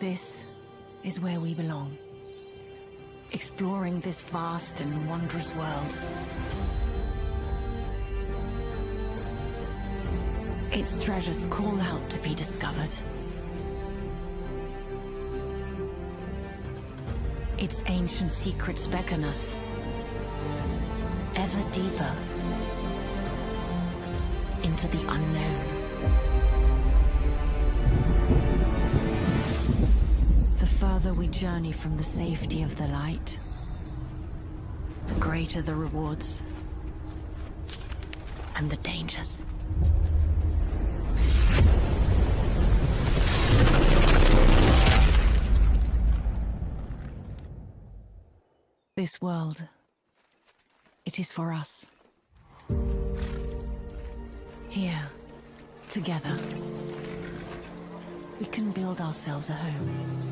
This is where we belong, exploring this vast and wondrous world. Its treasures call out to be discovered. Its ancient secrets beckon us ever deeper into the unknown. The further we journey from the safety of the light, the greater the rewards and the dangers. This world, it is for us. Here, together, we can build ourselves a home.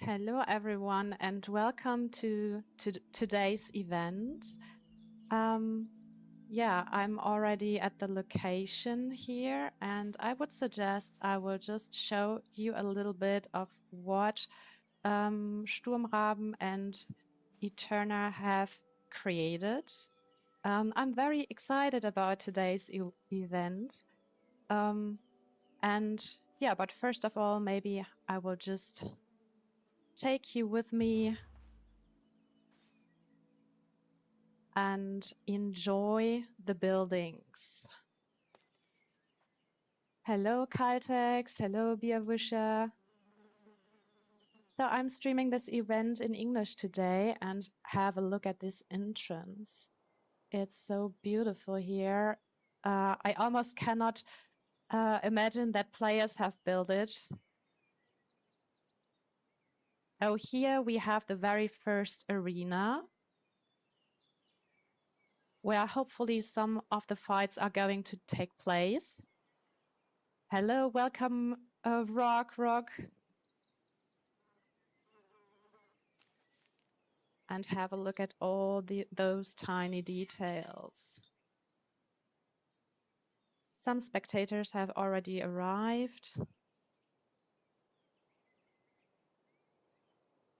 Hello everyone and welcome to today's event. I'm already at the location here and I would suggest I will just show you a little bit of what Sturmraben and Aeterna have created. I'm very excited about today's event. But first of all, maybe I will just take you with me and enjoy the buildings. Hello Caltex, hello Beerwisher. So I'm streaming this event in English today and have a look at this entrance. It's so beautiful here. I almost cannot imagine that players have built it. Oh, here we have the very first arena, where hopefully some of the fights are going to take place. Hello, welcome, Rock. And have a look at all those tiny details. Some spectators have already arrived.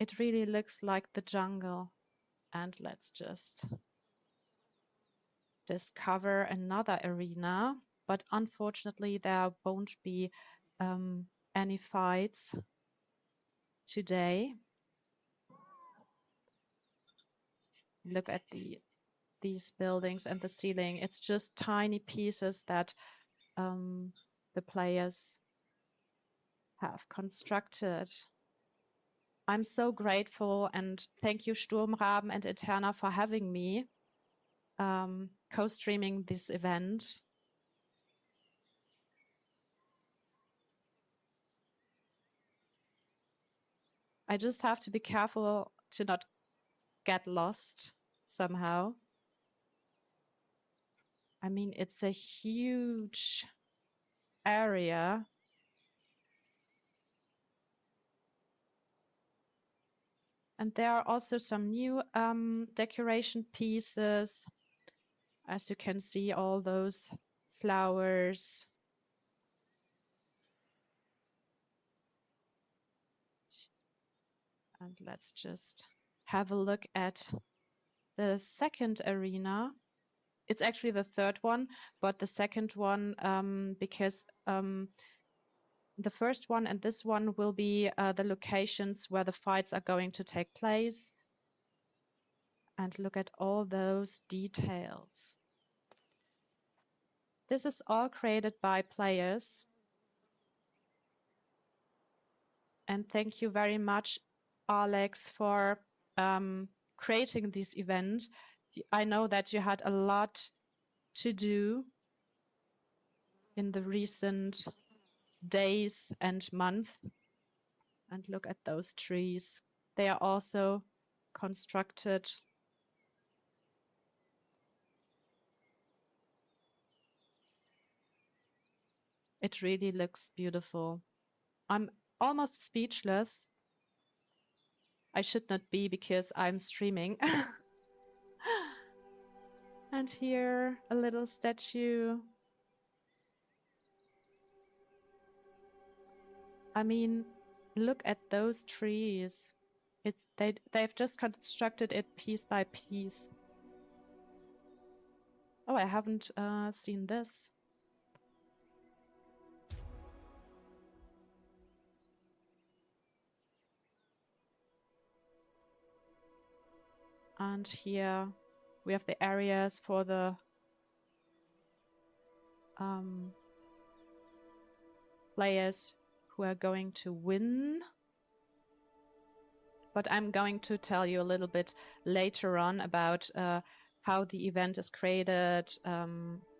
It really looks like the jungle. And let's just discover another arena. But unfortunately, there won't be any fights today. Look at these buildings and the ceiling. It's just tiny pieces that the players have constructed. I'm so grateful, and thank you Sturmraben and Aeterna for having me co-streaming this event. I just have to be careful to not get lost somehow. I mean, it's a huge area. And there are also some new decoration pieces. As you can see, all those flowers. And let's just have a look at the second arena. It's actually the third one, but the second one, because the first one and this one will be the locations where the fights are going to take place. And look at all those details. This is all created by players. And thank you very much, Alex, for creating this event. I know that you had a lot to do in the recent days and months. And look at those trees. They are also constructed. It really looks beautiful. I'm almost speechless. I should not be because I'm streaming. And here, a little statue. I mean, look at those trees. They've just constructed it piece by piece. Oh, I haven't seen this. And here we have the areas for the players who are going to win. But I'm going to tell you a little bit later on about how the event is created,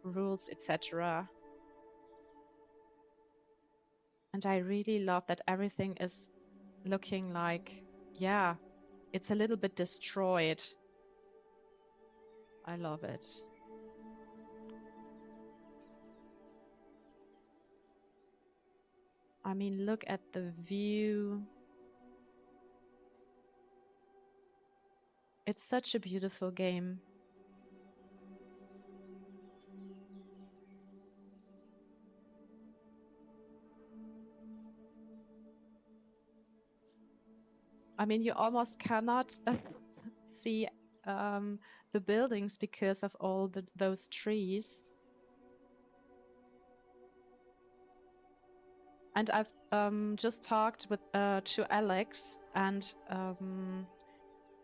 rules, etc. And I really love that everything is looking like, yeah, it's a little bit destroyed. I love it. I mean, look at the view. It's such a beautiful game. I mean, you almost cannot see the buildings because of all those trees. And I've just talked with to Alex, and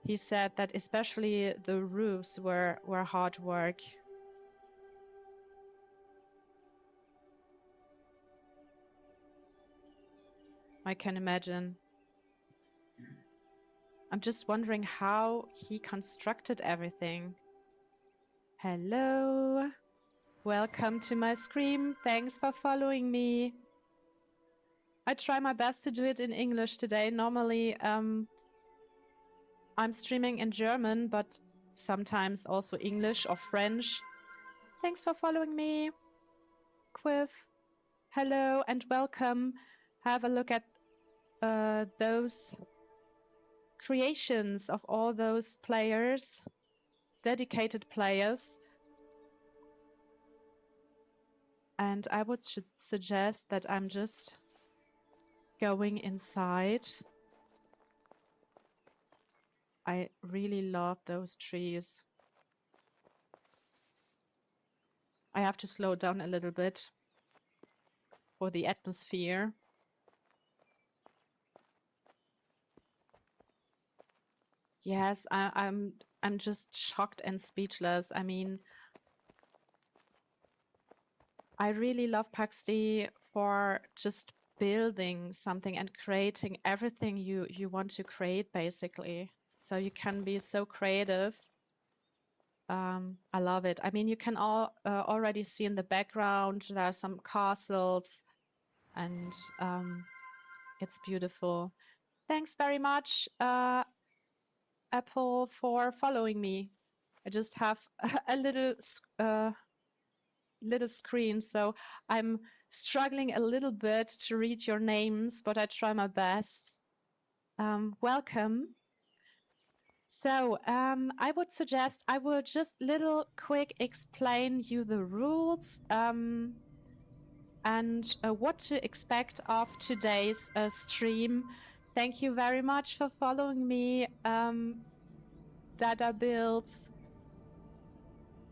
he said that especially the roofs were hard work. I can imagine. I'm just wondering how he constructed everything. Hello. Welcome to my stream. Thanks for following me. I try my best to do it in English today. Normally, I'm streaming in German, but sometimes also English or French. Thanks for following me. Quiff. Hello and welcome. Have a look at those creations of all those players, dedicated players. And I would suggest that I'm just going inside. I really love those trees. I have to slow down a little bit for the atmosphere. Yes, I'm just shocked and speechless. I mean, I really love Pax Dei for just building something and creating everything you want to create, basically. So you can be so creative. I love it. I mean, you can already see in the background, there are some castles, and it's beautiful. Thanks very much, Apple, for following me. I just have a little screen, so I'm struggling a little bit to read your names, but I try my best. Welcome. So I would suggest I will just quick explain you the rules and what to expect of today's stream. Thank you very much for following me, Dada Builds.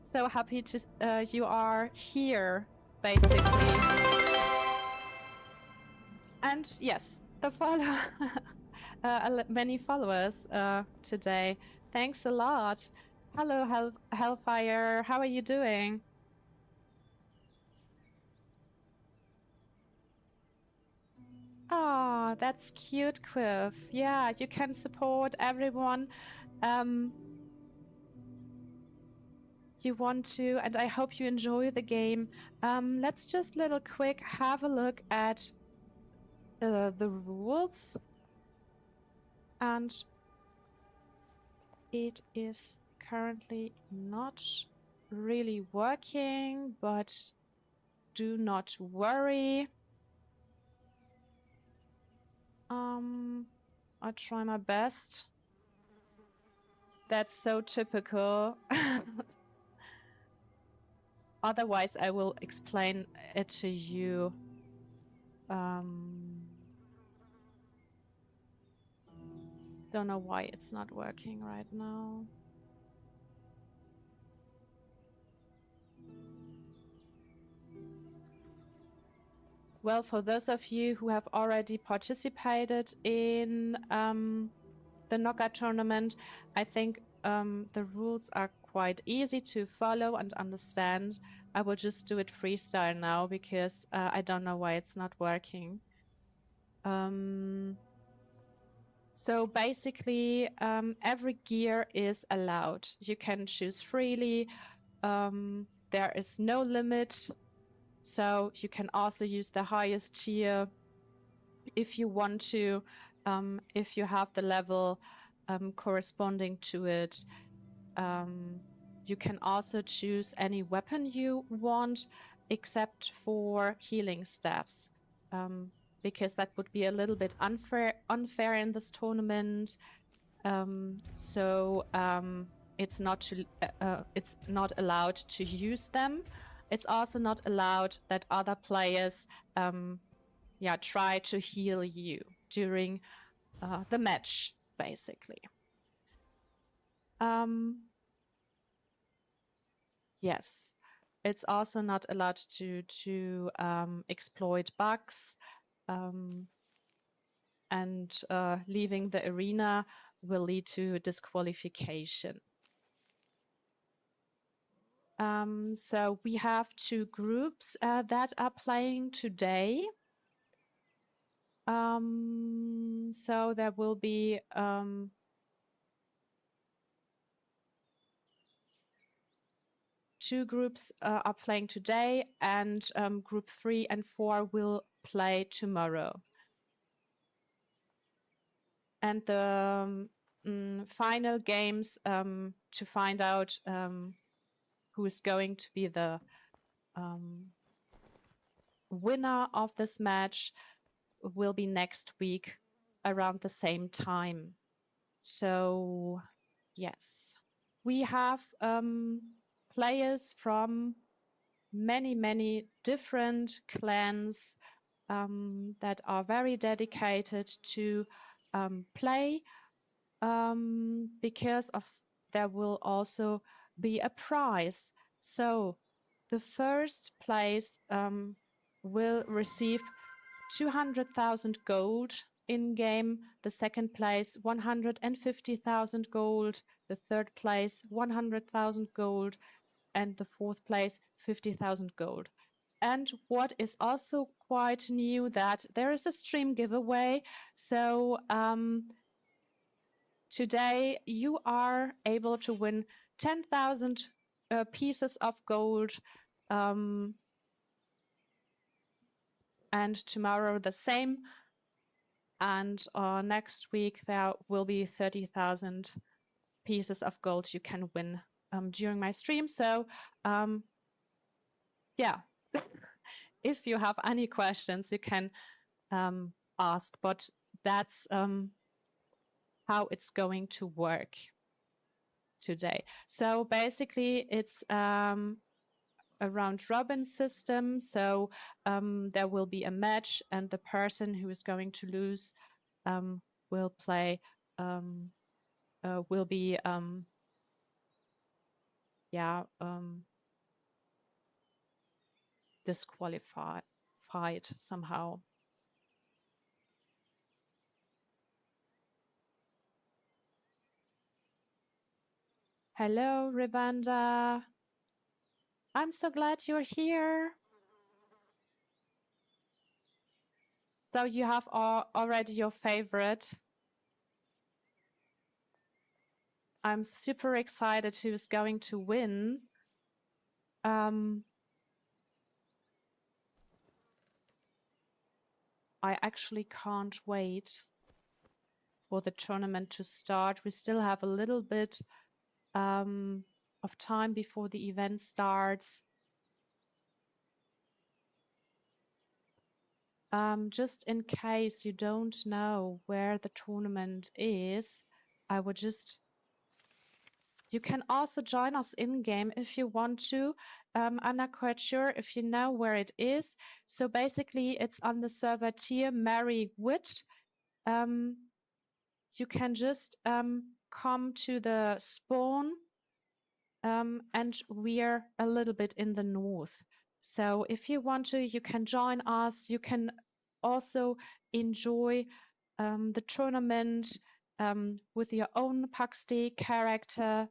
So happy to you are here, basically. And yes, the follow many followers today. Thanks a lot. Hello, Hellfire. How are you doing? Oh, that's cute, Quiff. Yeah, you can support everyone you want to, and I hope you enjoy the game. Let's just quick have a look at the rules. And it is currently not really working, but do not worry. I'll try my best. That's so typical. Otherwise, I will explain it to you. Don't know why it's not working right now. Well, for those of you who have already participated in the knockout tournament, I think the rules are quite easy to follow and understand. I will just do it freestyle now because I don't know why it's not working. So basically, every gear is allowed. You can choose freely. There is no limit. So you can also use the highest tier if you want to, if you have the level corresponding to it. You can also choose any weapon you want, except for healing staffs, because that would be a little bit unfair in this tournament. It's not allowed to use them. It's also not allowed that other players try to heal you during the match, basically. Yes, it's also not allowed to exploit bugs, and leaving the arena will lead to disqualification. So we have two groups that are playing today. So there will be two groups are playing today, and group 3 and 4 will play tomorrow. And the final games to find out who is going to be the winner of this match will be next week around the same time. So, yes. We have players from many different clans that are very dedicated to play, because of there will also be a prize. So the first place will receive 200,000 gold in game, the second place 150,000 gold, the third place 100,000 gold, and the fourth place 50,000 gold. And what is also quite new that there is a stream giveaway. So today you are able to win 10,000 pieces of gold. And tomorrow the same. And next week there will be 30,000 pieces of gold you can win during my stream. So yeah, if you have any questions, you can ask, but that's how it's going to work today. So basically it's a round-robin system. So there will be a match, and the person who is going to lose will play, will be, disqualified somehow. Hello, Rivanda. I'm so glad you're here. So you have already your favorite. I'm super excited who's going to win. I actually can't wait for the tournament to start. We still have a little bit of time before the event starts. Just in case you don't know where the tournament is, I would just... You can also join us in-game if you want to. I'm not quite sure if you know where it is. So basically, it's on the server tier Mary Wit. You can just come to the spawn, and we're a little bit in the north. So if you want to, you can join us. You can also enjoy the tournament with your own Pax Dei character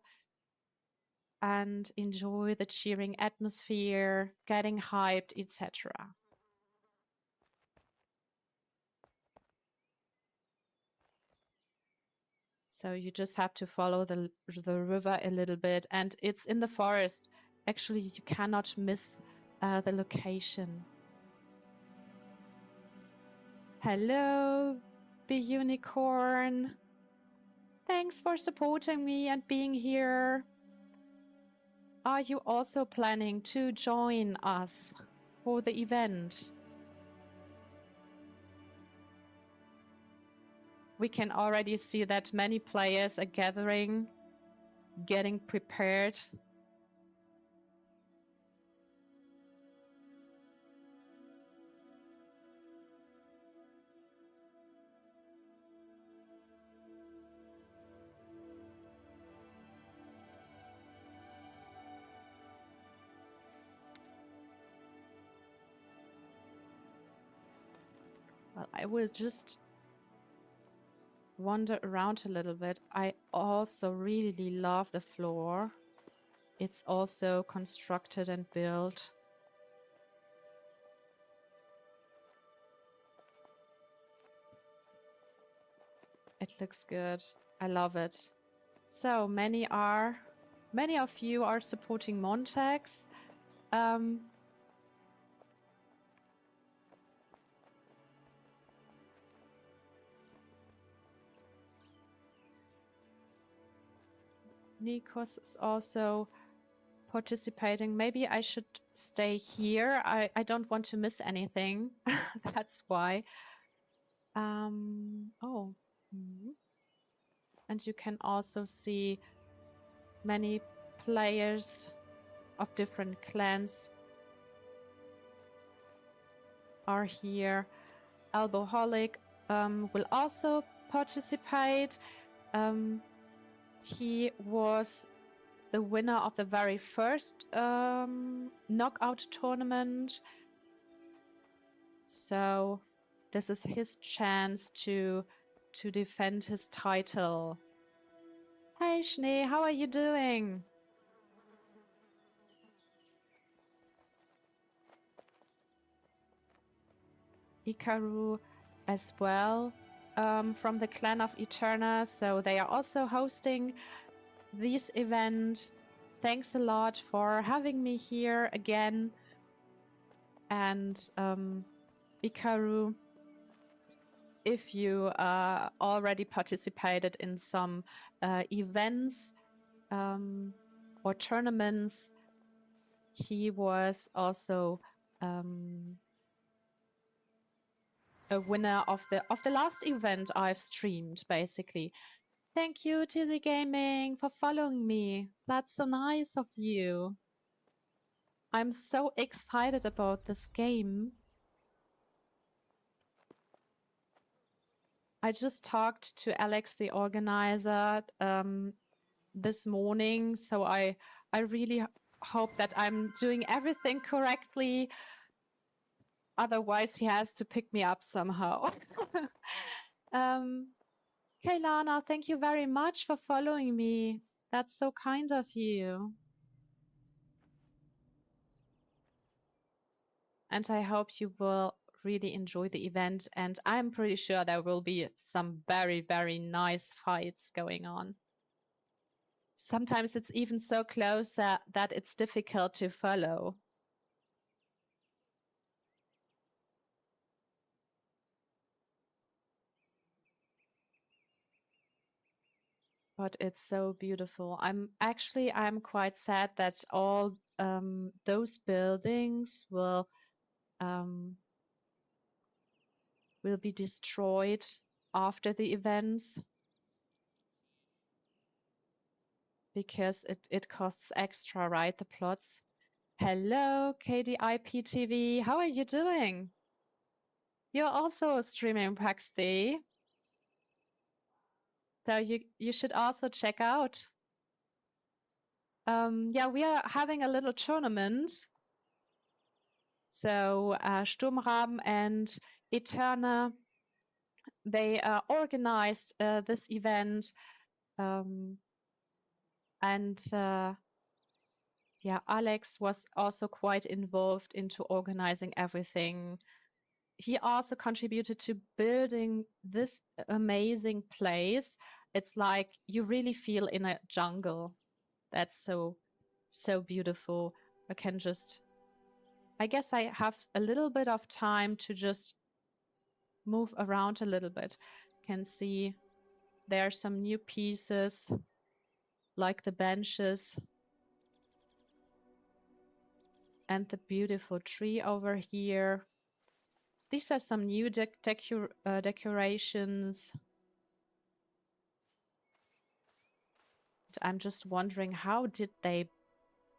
and enjoy the cheering atmosphere, getting hyped, etc. So you just have to follow the river a little bit, and it's in the forest. Actually, you cannot miss the location. Hello, the unicorn. Thanks for supporting me and being here. Are you also planning to join us for the event? We can already see that many players are gathering, getting prepared. Well, I will just wander around a little bit. I also really love the floor. It's also constructed and built. It looks good. I love it. So many of you are supporting Montax. Nikos is also participating. Maybe I should stay here. I don't want to miss anything. That's why. Oh. And you can also see many players of different clans are here. Alboholic will also participate. He was the winner of the very first knockout tournament. So this is his chance to defend his title. Hey Schnee, how are you doing? Ikaru as well, from the clan of Aeterna. So they are also hosting this event. Thanks a lot for having me here again. And Ikaru, if you already participated in some events or tournaments, he was also a winner of the last event I've streamed, basically. Thank you, TZ Gaming, for following me. That's so nice of you. I'm so excited about this game. I just talked to Alex, the organizer, this morning, so I really hope that I'm doing everything correctly. Otherwise, he has to pick me up somehow. Hey, Lana, thank you very much for following me. That's so kind of you. And I hope you will really enjoy the event. And I'm pretty sure there will be some very, very nice fights going on. Sometimes it's even so close that it's difficult to follow. But it's so beautiful. I'm quite sad that all those buildings will be destroyed after the events, because it costs extra, right? The plots. Hello, KDIPTV. How are you doing? You're also streaming Pax Dei. So you should also check out. Yeah, we are having a little tournament. So Sturmraben and Aeterna, they organized this event. And yeah, Alex was also quite involved into organizing everything. He also contributed to building this amazing place. It's like you really feel in a jungle. That's so beautiful. I guess I have a little bit of time to just move around a little bit. Can see there are some new pieces, like the benches and the beautiful tree over here. These are some new decorations. I'm just wondering, how did they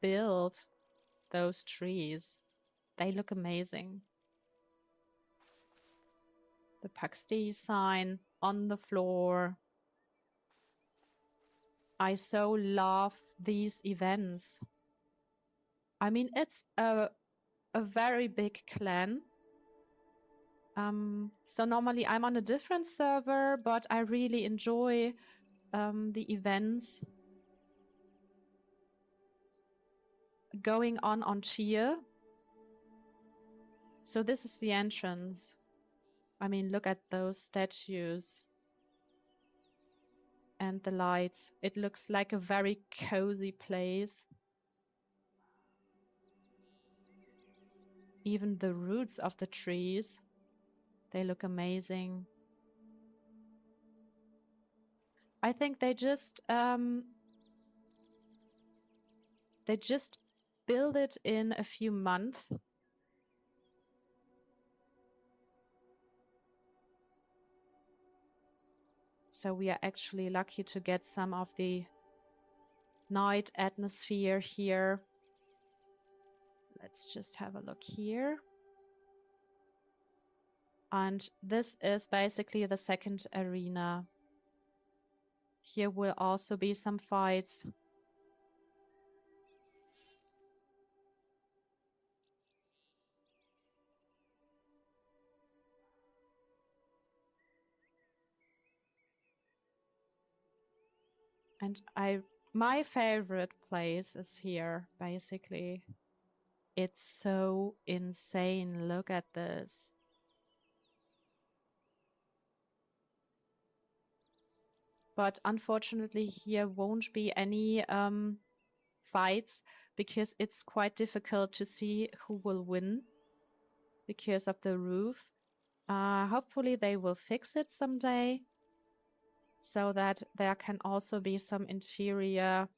build those trees? They look amazing. The Pax Dei sign on the floor. I so love these events. I mean, it's a very big clan. So normally I'm on a different server, but I really enjoy the events going on Cheer. So this is the entrance. I mean, look at those statues and the lights. It looks like a very cozy place. Even the roots of the trees, they look amazing. I think they just build it in a few months. So we are actually lucky to get some of the night atmosphere here. Let's just have a look here. And this is basically the second arena. Here will also be some fights. And my favorite place is here, basically. It's so insane. Look at this. but unfortunately here won't be any fights because it's quite difficult to see who will win because of the roof. Hopefully they will fix it someday so that there can also be some interior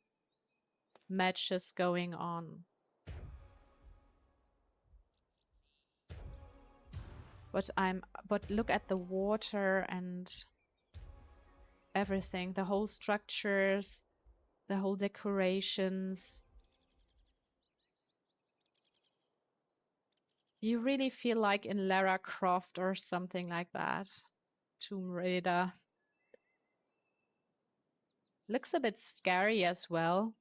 matches going on. But look at the water and everything, the whole structures, the whole decorations. You really feel like in Lara Croft or something like that. Tomb Raider. Looks a bit scary as well,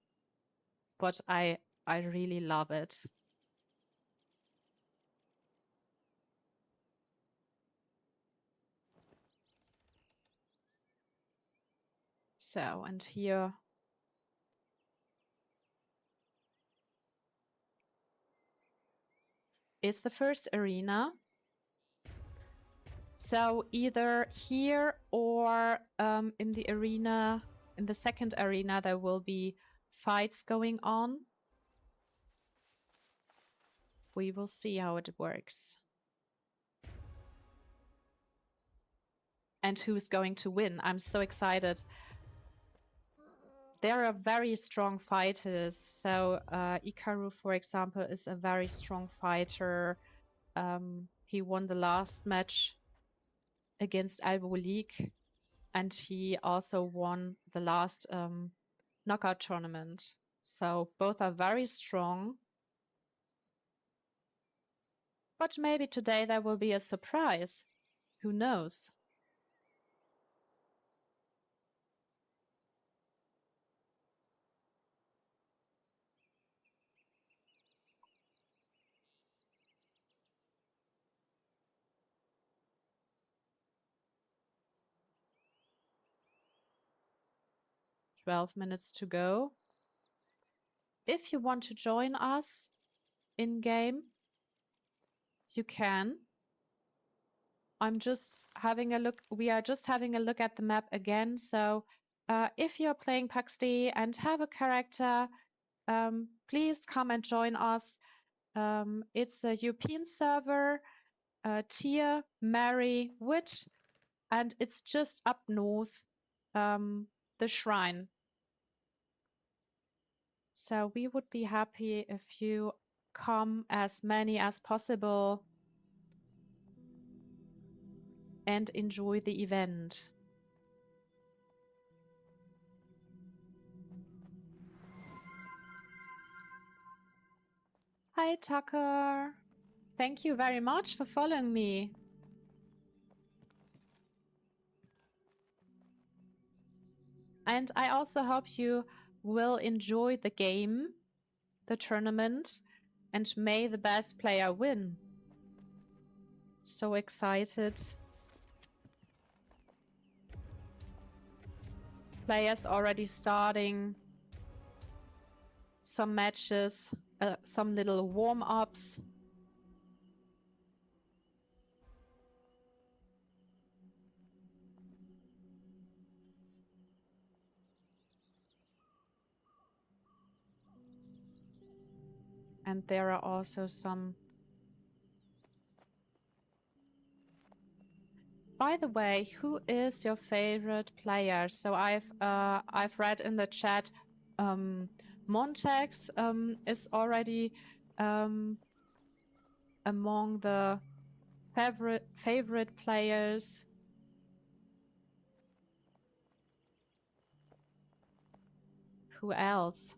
but I really love it. So, and here is the first arena. So either here or in the arena, in the second arena, there will be fights going on. We will see how it works. And who's going to win. I'm so excited. There are very strong fighters. So Ikaru, for example, is a very strong fighter. He won the last match against Albolik, and he also won the last knockout tournament. So both are very strong. But maybe today there will be a surprise. Who knows? "12 minutes to go. If you want to join us in-game, you can. I'm just having a look. We are just having a look at the map again. So if you're playing Pax Dei and have a character, please come and join us. It's a European server, Tier, Mary, Witch, and it's just up north, the shrine. So we would be happy if you come as many as possible and enjoy the event. Hi, Tucker. Thank you very much for following me. And I also hope you will enjoy the game, the tournament, and may the best player win. So excited. Players already starting some matches, some little warm-ups. And there are also some... By the way, who is your favorite player? So I've read in the chat, Montex is already among the favorite players. Who else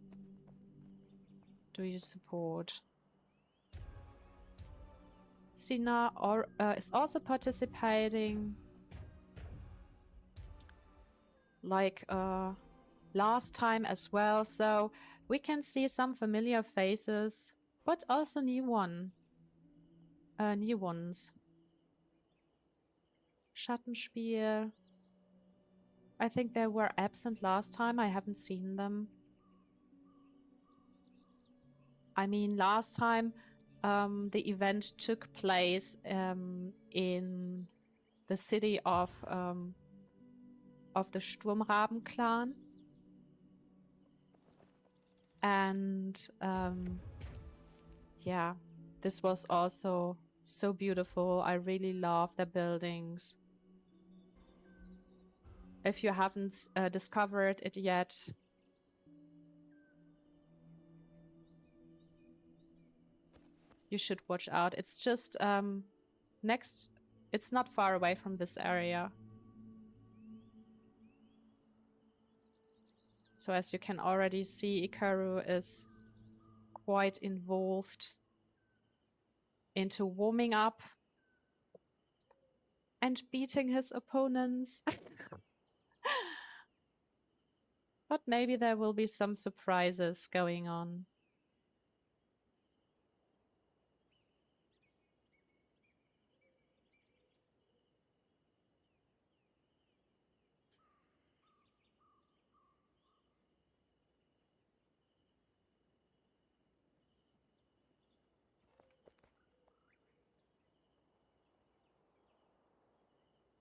do you support? Sina is also participating. Like last time as well. So we can see some familiar faces, but also new ones. Schattenspiel. I think they were absent last time. I haven't seen them. I mean, last time the event took place in the city of of the Sturmraben clan. And yeah, this was also so beautiful. I really love the buildings. If you haven't discovered it yet, you should watch out. It's just it's not far away from this area. So as you can already see, Ikaru is quite involved into warming up and beating his opponents. But maybe there will be some surprises going on.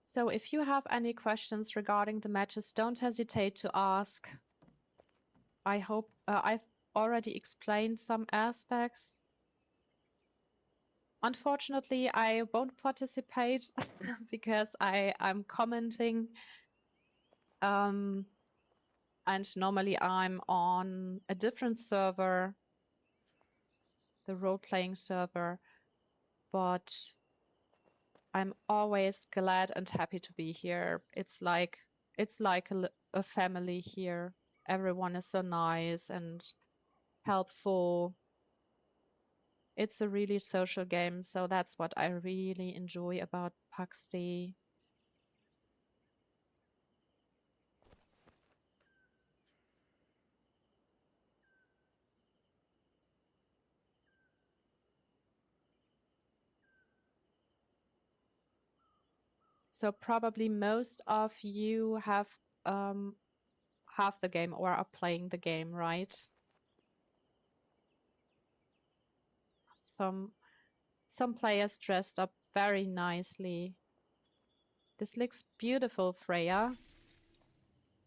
So if you have any questions regarding the matches, don't hesitate to ask. I hope I've already explained some aspects. Unfortunately, I won't participate because I'm commenting. And normally I'm on a different server, the role-playing server, but I'm always glad and happy to be here. It's like a family here. Everyone is so nice and helpful. It's a really social game, so that's what I really enjoy about Pax Dei. So probably most of you have the game or are playing the game, right? Some players dressed up very nicely. This looks beautiful, Freya.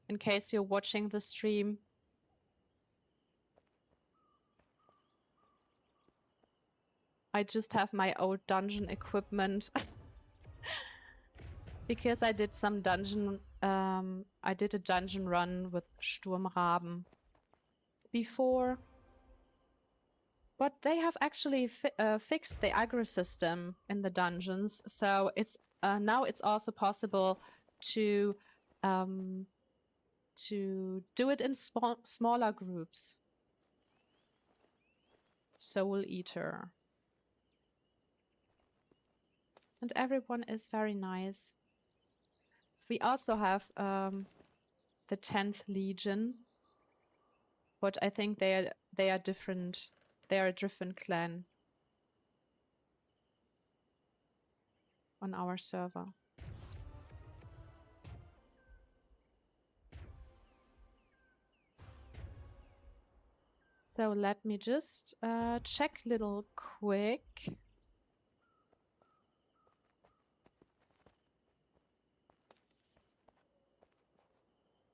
In case you're watching the stream. I just have my old dungeon equipment. Because I did some dungeon, I did a dungeon run with Sturmraben before. But they have actually fixed the aggro system in the dungeons. So it's now it's also possible to do it in smaller groups. Soul Eater. And everyone is very nice. We also have the 10th Legion, but I think they are different. They are a different clan on our server. So let me just check little quick.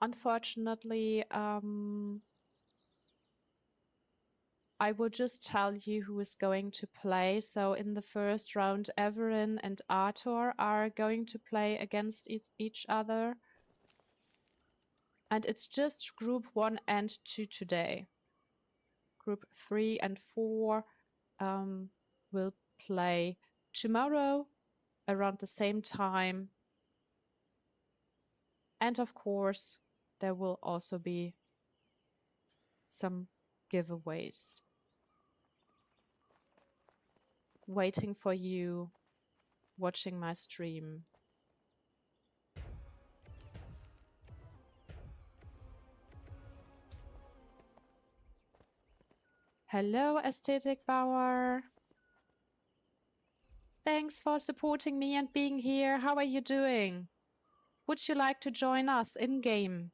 Unfortunately, I will just tell you who is going to play. So in the first round, Everin and Arthur are going to play against each other. And it's just group 1 and 2 today. Group 3 and 4 will play tomorrow around the same time. And of course, there will also be some giveaways waiting for you watching my stream. Hello, Aesthetic Bauer. Thanks for supporting me and being here. How are you doing? Would you like to join us in-game?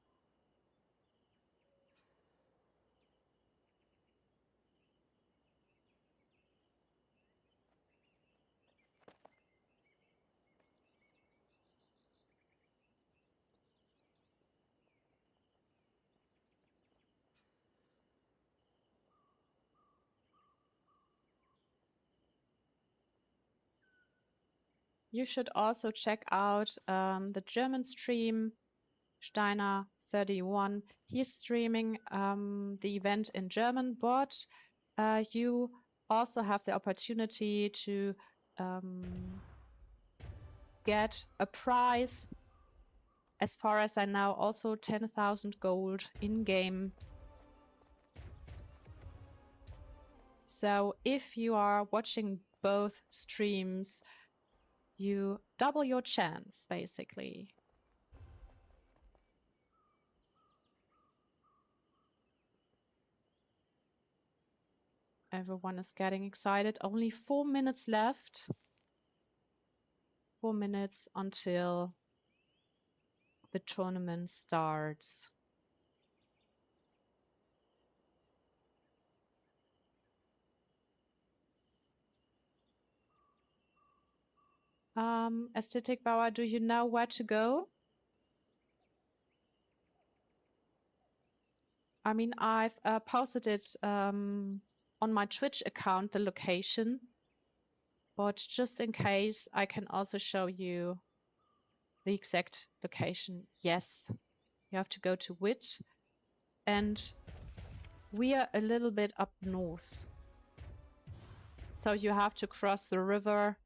you should also check out the German stream, Steiner31. He's streaming the event in German, but you also have the opportunity to get a prize. As far as I know, also 10,000 gold in-game. So if you are watching both streams, you double your chance, basically. Everyone is getting excited. Only 4 minutes left. 4 minutes until the tournament starts. Aesthetic Bauer, do you know where to go? I mean, I've posted it on my Twitch account, the location. But just in case, I can also show you the exact location. Yes, you have to go to Wit. And we are a little bit up north. So you have to cross the river.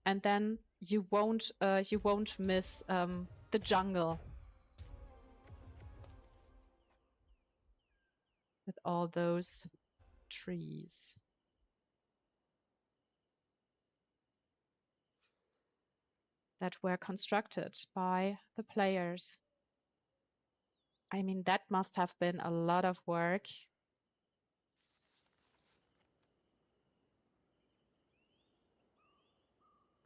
And then you won't miss the jungle. With all those trees. That were constructed by the players. I mean, that must have been a lot of work.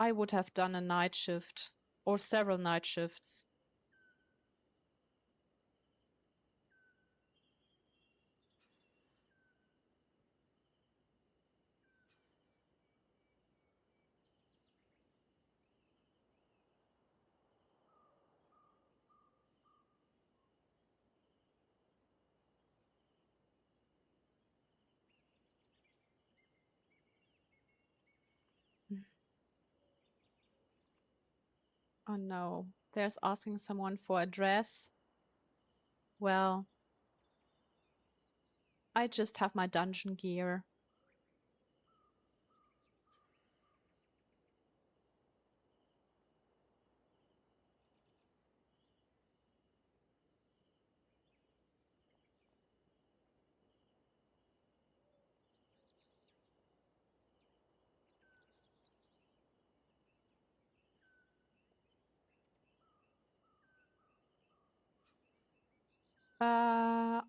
I would have done a night shift or several night shifts. Oh no, there's asking someone for address. Well, I just have my dungeon gear.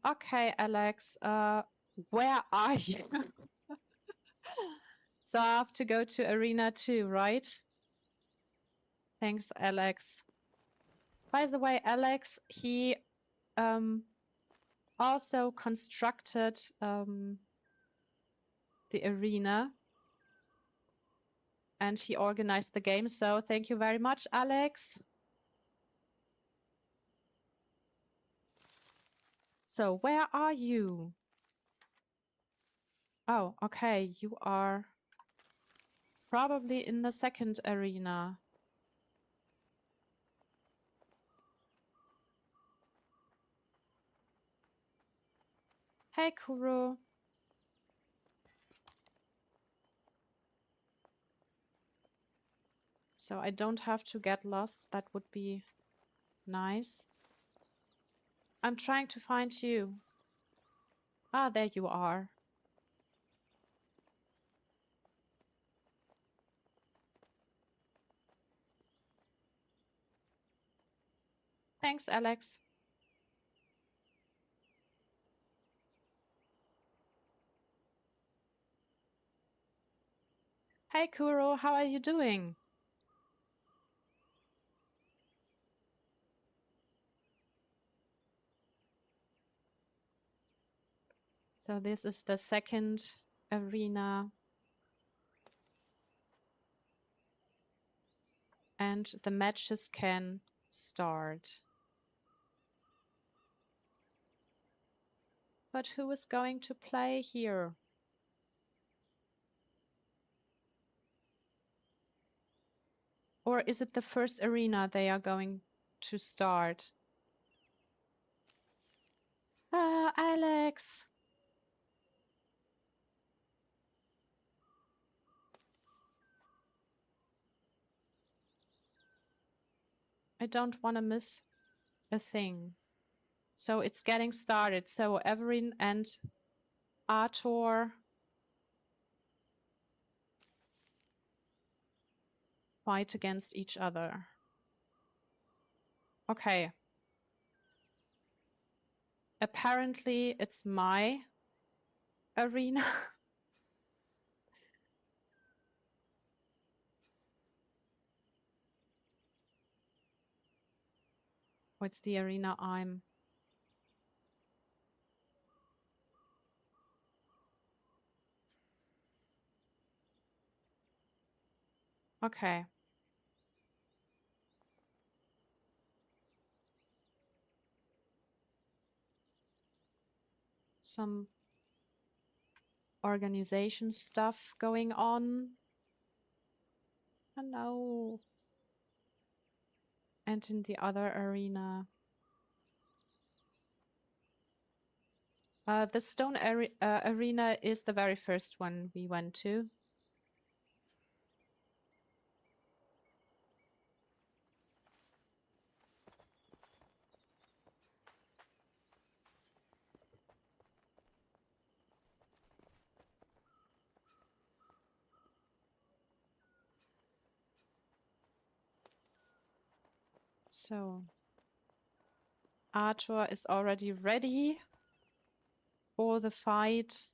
Okay, Alex, where are you? So I have to go to Arena 2, right? Thanks, Alex. By the way, Alex, he also constructed the arena and he organized the game. So thank you very much, Alex. So where are you? Oh, okay. You are probably in the second arena. Hey, Kuro. So I don't have to get lost. That would be nice. I'm trying to find you. Ah, there you are. Thanks, Alex. Hey, Kuro, how are you doing? So this is the second arena. And the matches can start. But who is going to play here? Or is it the first arena they are going to start? Alex! I don't want to miss a thing. So it's getting started. So Everin and Arthur fight against each other. Okay. Apparently it's my arena. What's the arena I'm? Okay. Some organization stuff going on. Hello. And in the other arena. The stone arena is the very first one we went to. So Arthur is already ready for the fight.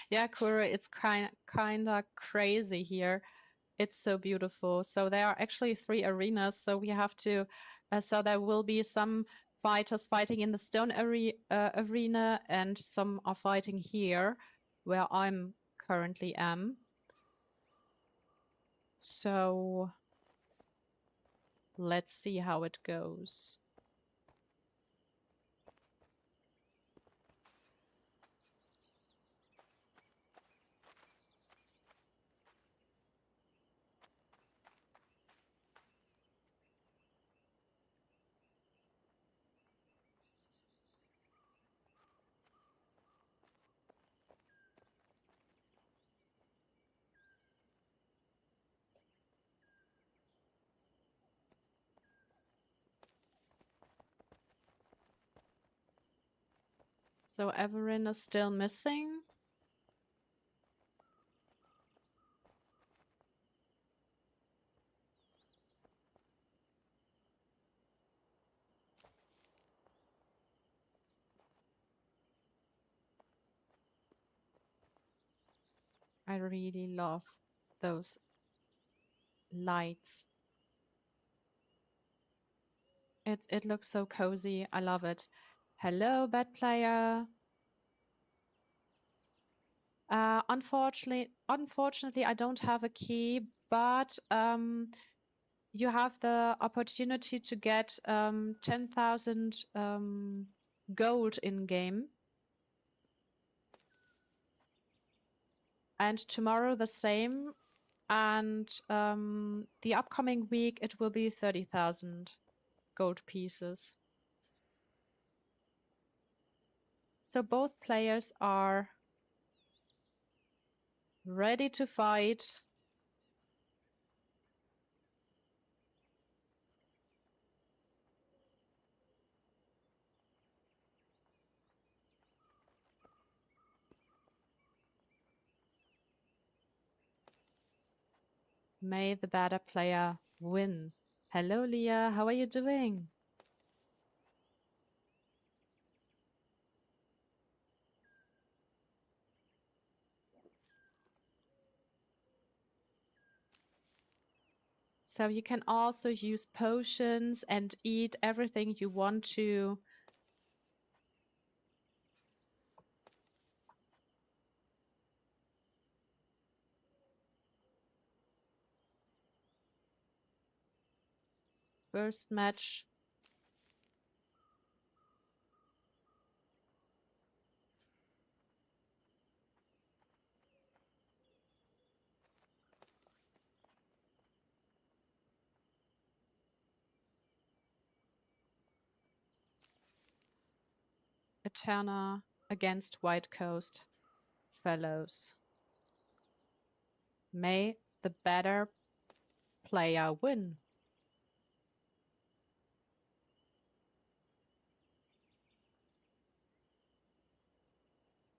Yeah, Kuro, it's kinda crazy here. It's so beautiful. So there are actually 3 arenas. So we have to, so there will be some fighters fighting in the stone arena, and some are fighting here, where I'm currently am. So let's see how it goes. So Everin is still missing. I really love those lights. It looks so cozy. I love it. Hello, bad player. Unfortunately, I don't have a key, but you have the opportunity to get 10,000 gold in game. And tomorrow the same. And the upcoming week it will be 30,000 gold pieces. So both players are ready to fight. May the better player win. Hello, Leah. How are you doing? So you can also use potions and eat everything you want to. First match. Aeterna against White Coast Fellows. May the better player win.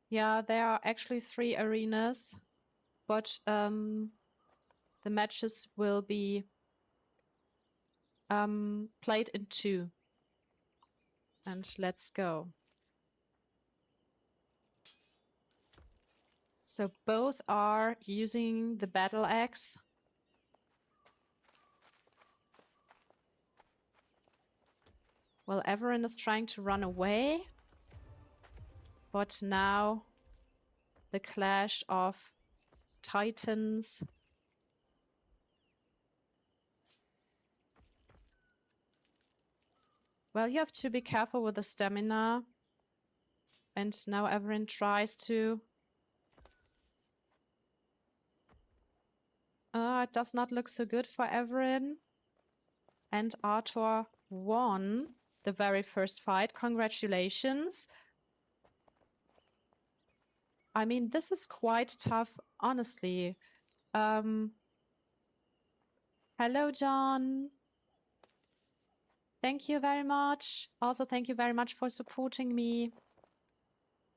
Yeah, there are actually 3 arenas, but the matches will be played in 2. And let's go. So both are using the battle axe. Well, Everin is trying to run away. But now the clash of titans. Well, you have to be careful with the stamina. And now Everin tries to. It does not look so good for Everin. And Arthur won the very first fight. Congratulations. I mean, this is quite tough, honestly. Hello, John. Thank you very much. Also, thank you very much for supporting me.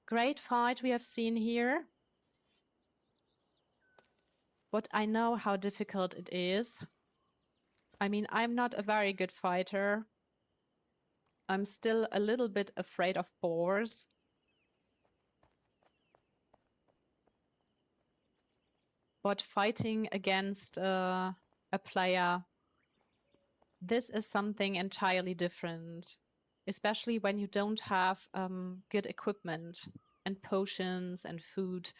Great fight we have seen here. But I know how difficult it is. I mean, I'm not a very good fighter. I'm still a little bit afraid of boars. But fighting against a player, this is something entirely different. Especially when you don't have good equipment and potions and food.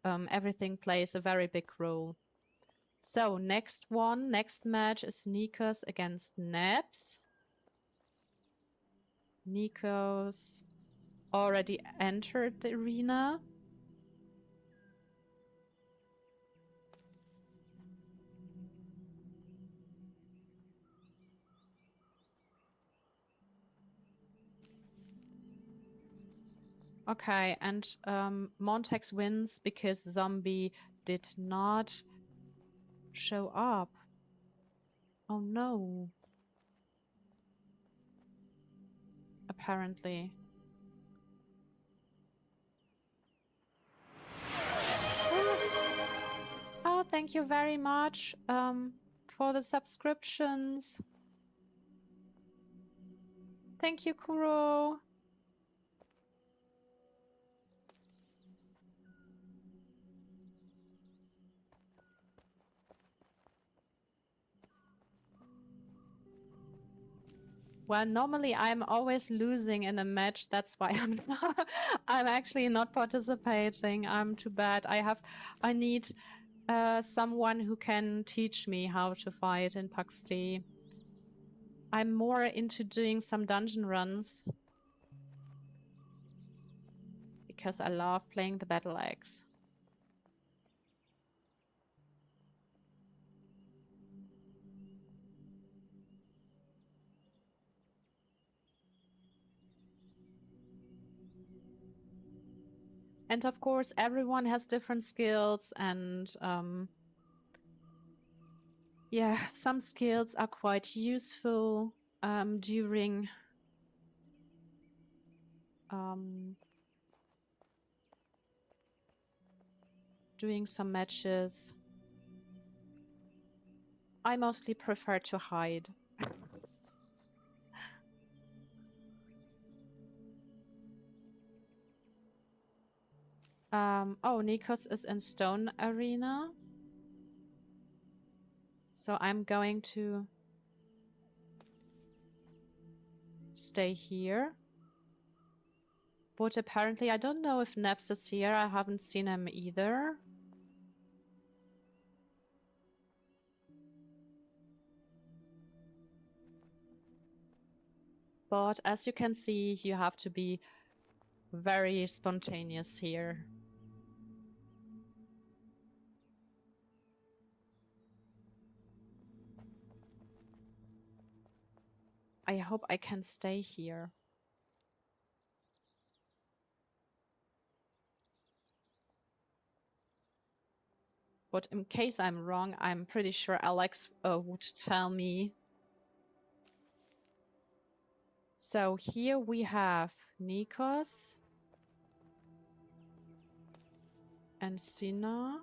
Everything plays a very big role. So next match is Nikos against Nebs. Nikos already entered the arena. Okay, and Montex wins because Zombie did not show up. Oh no. Apparently. Oh, thank you very much for the subscriptions. Thank you, Kuro. Well, normally I'm always losing in a match. That's why I'm actually not participating. I'm too bad. I need someone who can teach me how to fight in Pax Dei. I'm more into doing some dungeon runs because I love playing the battle axe. And of course, everyone has different skills and yeah, some skills are quite useful during doing some matches. I mostly prefer to hide. Oh, Nikos is in Stone Arena. So I'm going to stay here. But apparently, I don't know if Neps is here. I haven't seen him either. But as you can see, you have to be very spontaneous here. I hope I can stay here. But in case I'm wrong, I'm pretty sure Alex would tell me. So here we have Nikos and Sina.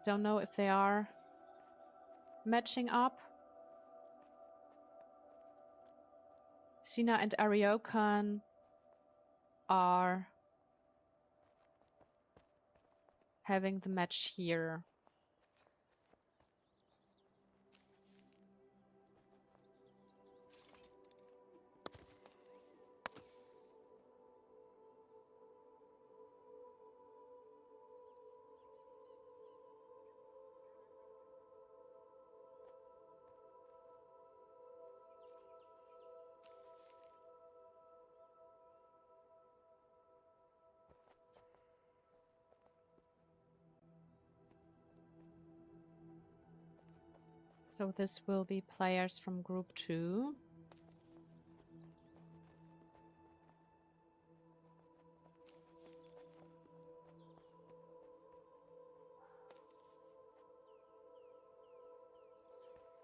Don't know if they are matching up. Sina and Ariokan are having the match here. So this will be players from group 2.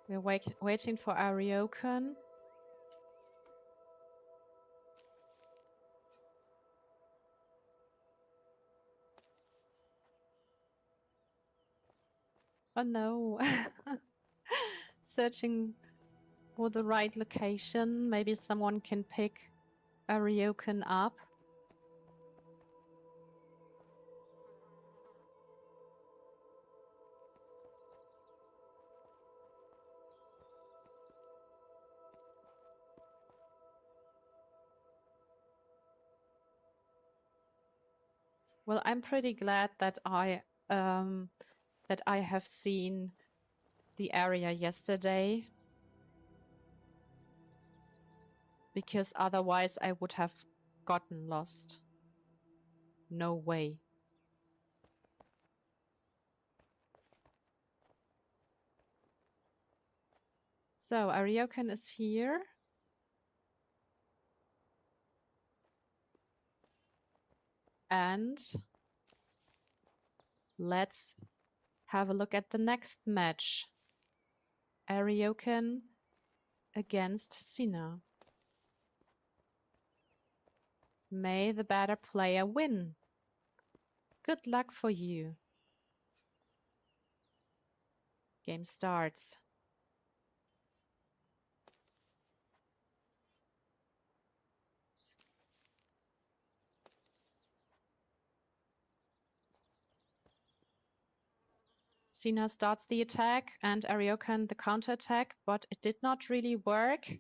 We're waiting for Ariokan. Oh no. Searching for the right location. Maybe someone can pick Ariokan up. Well, I'm pretty glad that I have seen the area yesterday, because otherwise I would have gotten lost. No way. So Ariokan is here. And let's have a look at the next match. Ariokan against Sina. May the better player win. Good luck for you. Game starts. Sina starts the attack and Ariokan the counterattack, but it did not really work.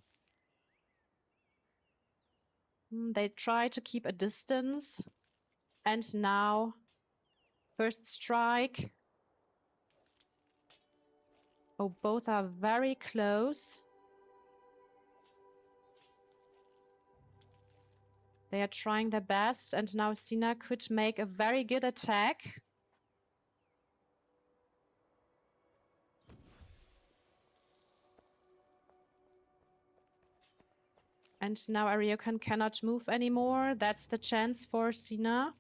They try to keep a distance. And now, first strike. Oh, both are very close. They are trying their best, and now Sina could make a very good attack. And now Ariokan cannot move anymore. That's the chance for Sina.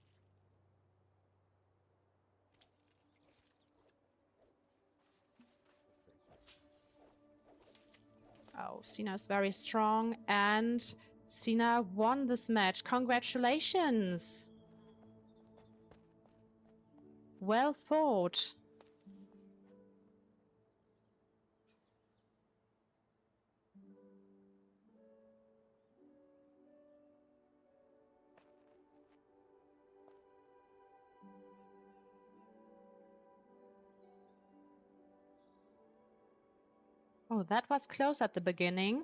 Oh, Sina is very strong, and Sina won this match. Congratulations! Well fought. Oh, that was close at the beginning.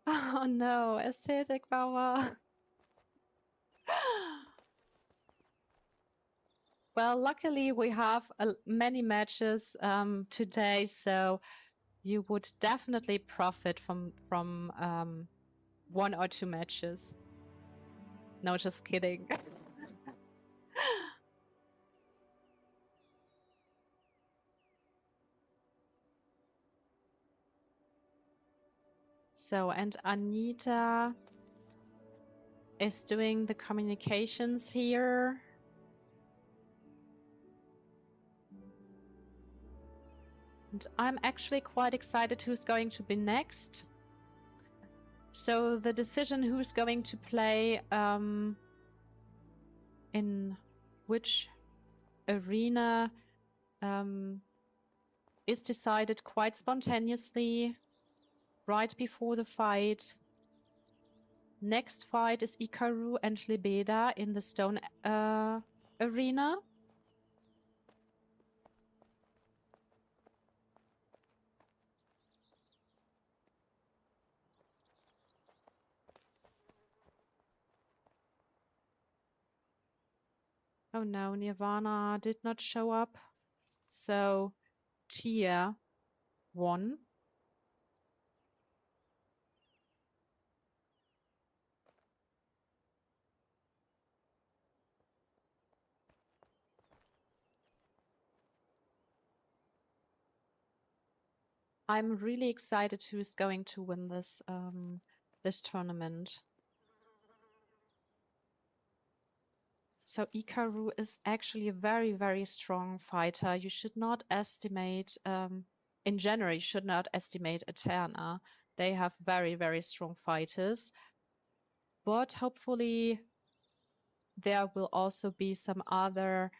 Oh no, aesthetic power. Well, luckily we have many matches today, so you would definitely profit from 1 or 2 matches. No, just kidding. So, and Anita is doing the communications here. And I'm actually quite excited who's going to be next. So the decision who's going to play in which arena is decided quite spontaneously right before the fight. Next fight is Ikaru and Lebeda in the stone arena. Oh no, Nirvana did not show up. So tier 1. I'm really excited who's going to win this this tournament. So Ikaru is actually a very, very strong fighter. You should not estimate, in general, you should not estimate Aeterna. They have very, very strong fighters. But hopefully there will also be some other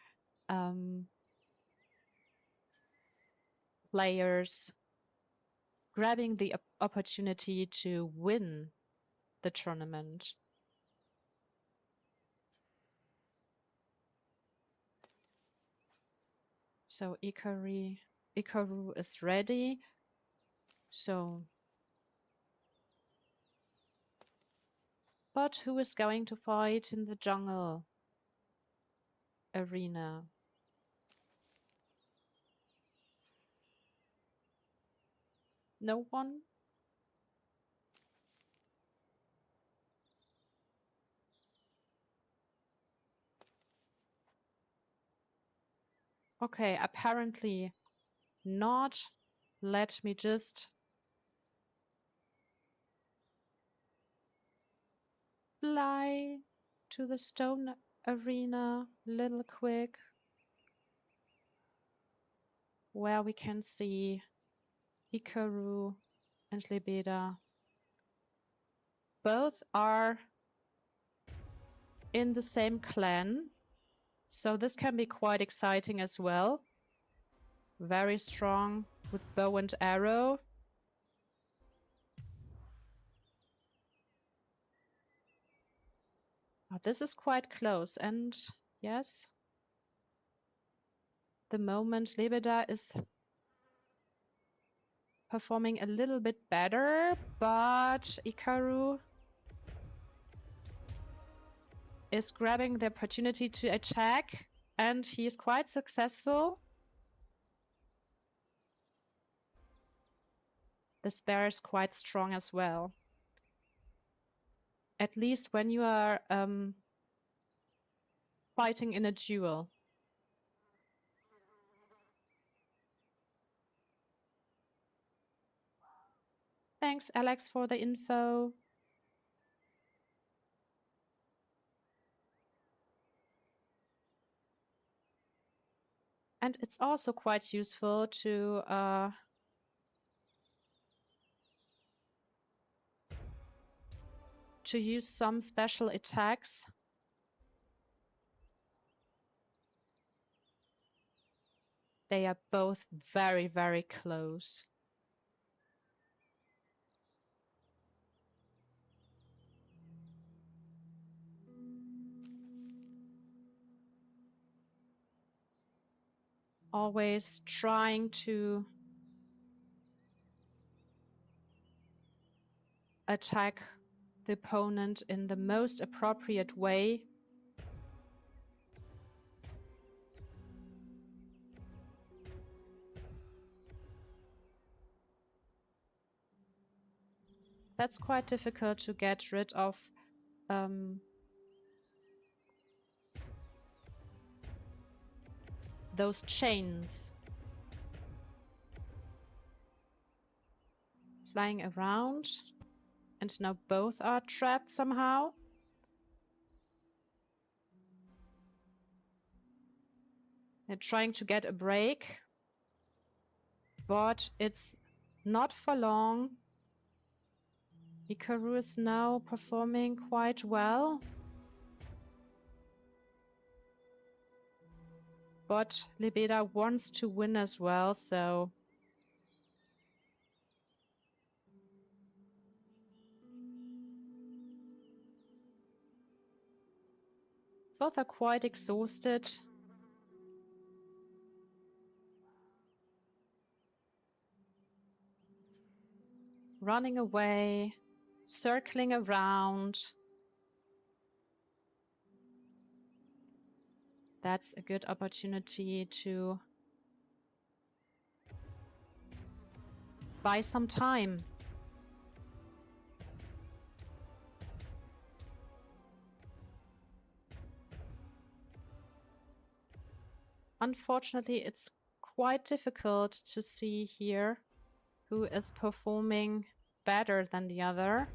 players grabbing the opportunity to win the tournament. So Ikaru is ready. So, but who is going to fight in the jungle arena? No one? Okay, apparently not. Let me just fly to the stone arena little quick, where we can see Ikaru and Lebeda. Both are in the same clan, so this can be quite exciting as well. Very strong with bow and arrow. Oh, this is quite close, and yes, the moment Lebeda is performing a little bit better, but Ikaru is grabbing the opportunity to attack, and he is quite successful. The spear is quite strong as well. At least when you are fighting in a duel. Thanks, Alex, for the info. And it's also quite useful to use some special attacks. They are both very, very close. Always trying to attack the opponent in the most appropriate way. That's quite difficult to get rid of those chains flying around, and now both are trapped somehow. They're trying to get a break, but it's not for long. Hikaru is now performing quite well. But Lebeda wants to win as well, so both are quite exhausted. Running away, circling around. That's a good opportunity to buy some time. Unfortunately, it's quite difficult to see here who is performing better than the other.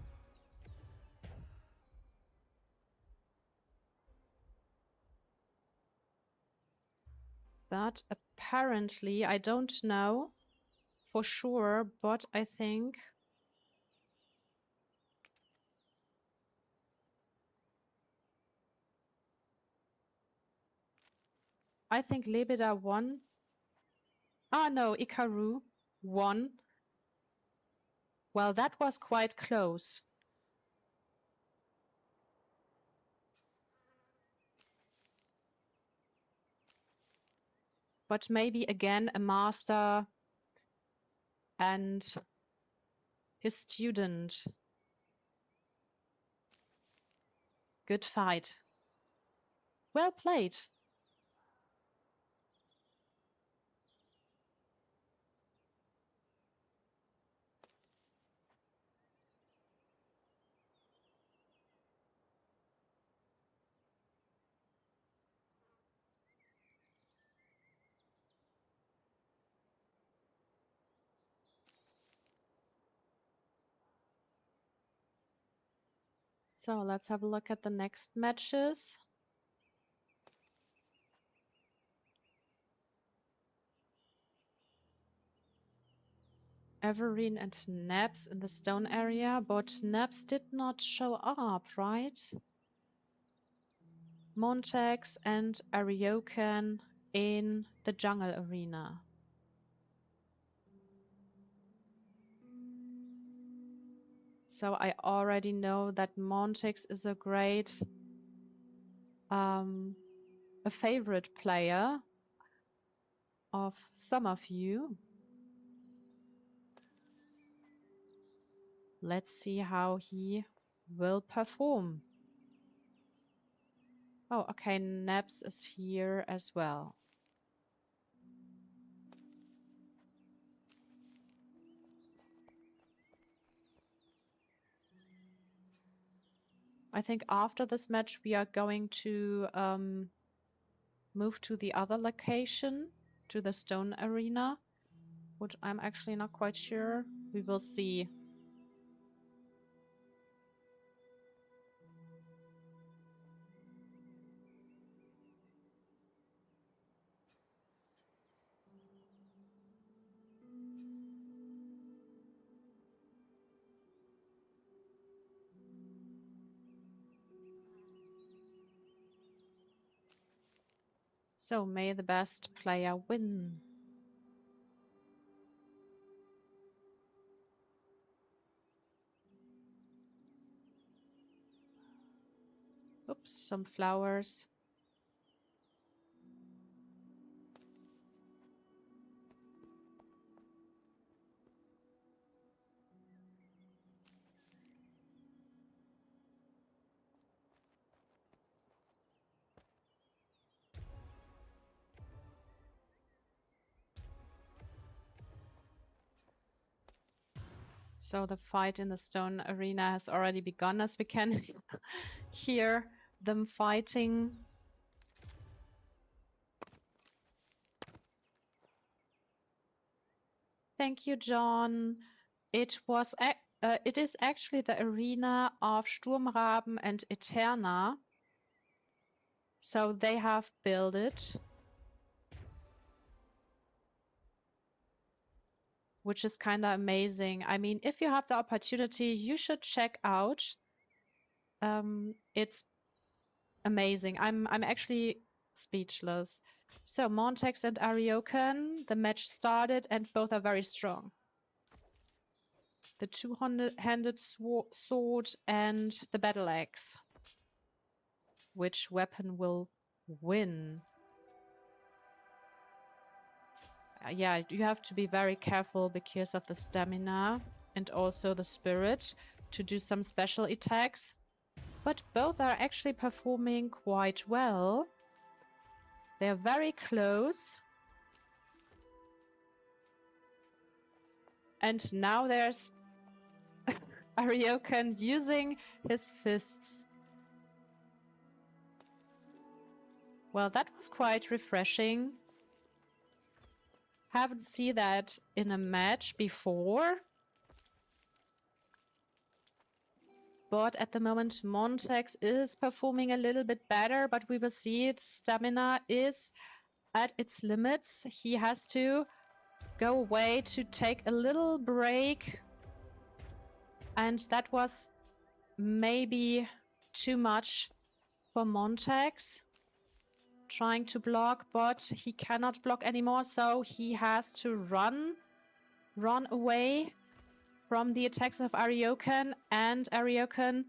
But apparently, I don't know for sure, but I think Lebeda won. Ah, no, Hikaru won. Well, that was quite close. But maybe again a master and his student. Good fight. Well played. So let's have a look at the next matches. Everine and Naps in the stone area, but Naps did not show up, right? Montex and Ariokan in the jungle arena. So I already know that Montex is a great, a favorite player of some of you. Let's see how he will perform. Oh, okay, Naps is here as well. I think after this match we are going to move to the other location, to the stone arena, which I'm actually not quite sure. We will see. So may the best player win. Oops, some flowers. So the fight in the stone arena has already begun, as we can hear them fighting. Thank you, John. It is actually the arena of Sturmraben and Aeterna. So they have built it, which is kind of amazing. I mean, if you have the opportunity, you should check out. It's amazing. I'm actually speechless. So Montex and Ariokan, the match started and both are very strong. The two-handed sword and the battle axe. Which weapon will win? Yeah, you have to be very careful because of the stamina and also the spirit to do some special attacks. But both are actually performing quite well. They're very close. And now there's Ariokan using his fists. Well, that was quite refreshing. Haven't seen that in a match before. But at the moment, Montex is performing a little bit better, but we will see the stamina is at its limits. He has to go away to take a little break. And that was maybe too much for Montex. Trying to block, but he cannot block anymore, so he has to run away from the attacks of Ariokan, and Ariokan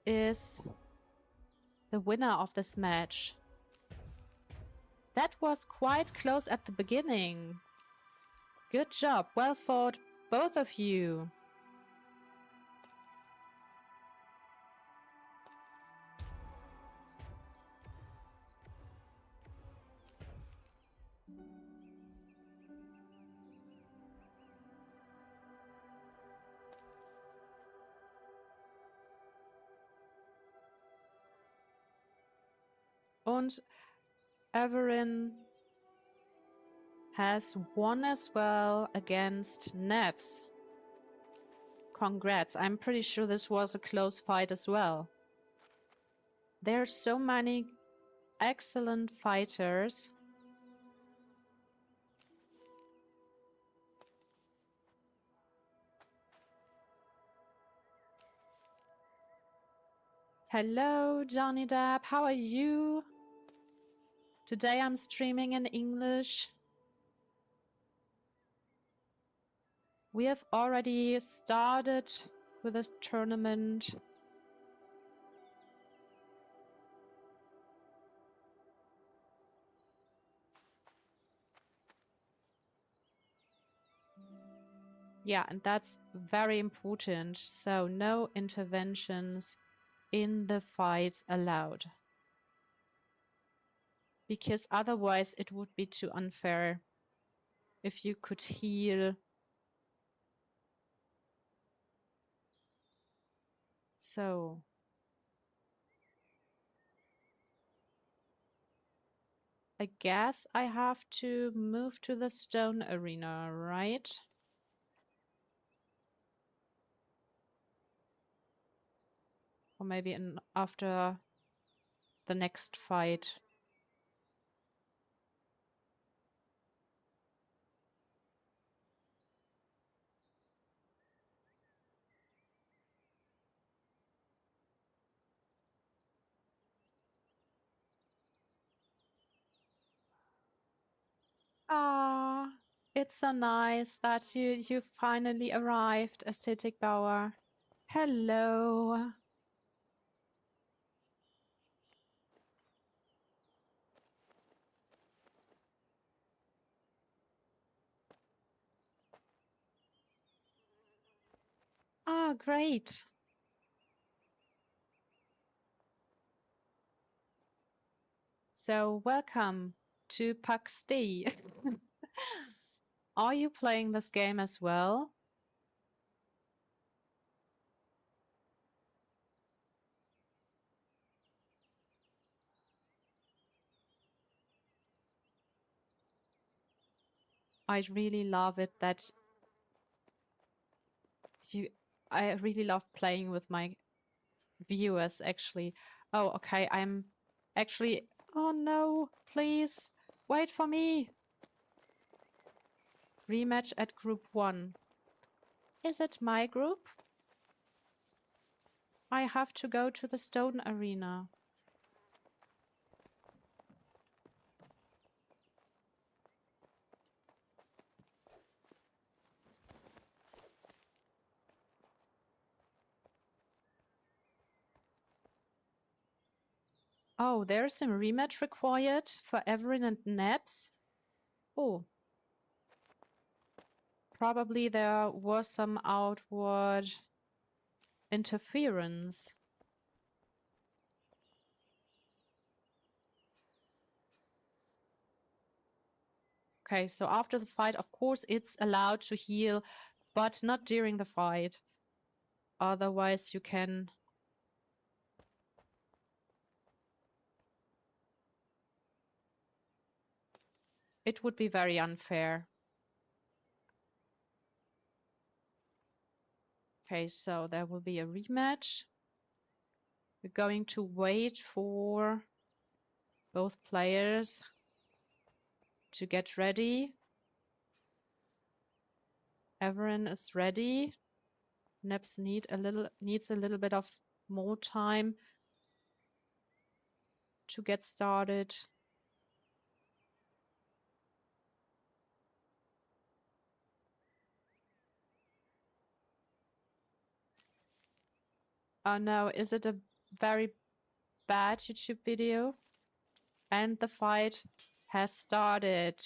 is the winner of this match. That was quite close at the beginning. Good job. Well fought, both of you. Und Averin has won as well against Nebs. Congrats. I'm pretty sure this was a close fight as well. There are so many excellent fighters. Hello, Johnny Depp. How are you? Today I'm streaming in English. We have already started with this tournament. Yeah, and that's very important. So no interventions in the fights allowed. Because otherwise it would be too unfair if you could heal. So I guess I have to move to the stone arena, right? Or maybe after the next fight. Ah, it's so nice that you finally arrived, Aesthetic Bauer. Hello. Ah, great. So welcome to Pax Dei. Are you playing this game as well? I really love it that I really love playing with my viewers, actually. Oh, okay, I'm actually... Oh no, please, wait for me. Rematch at group 1. Is it my group? I have to go to the stone arena. Oh, there's some rematch required for Everin and Nebs. Oh. Probably there was some outward interference. Okay, so after the fight, of course, it's allowed to heal, but not during the fight. Otherwise, you can... It would be very unfair. Okay, so there will be a rematch. We're going to wait for both players to get ready. Everin is ready. Nebs needs a little bit of more time to get started. Oh no, is it a very bad YouTube video? And the fight has started.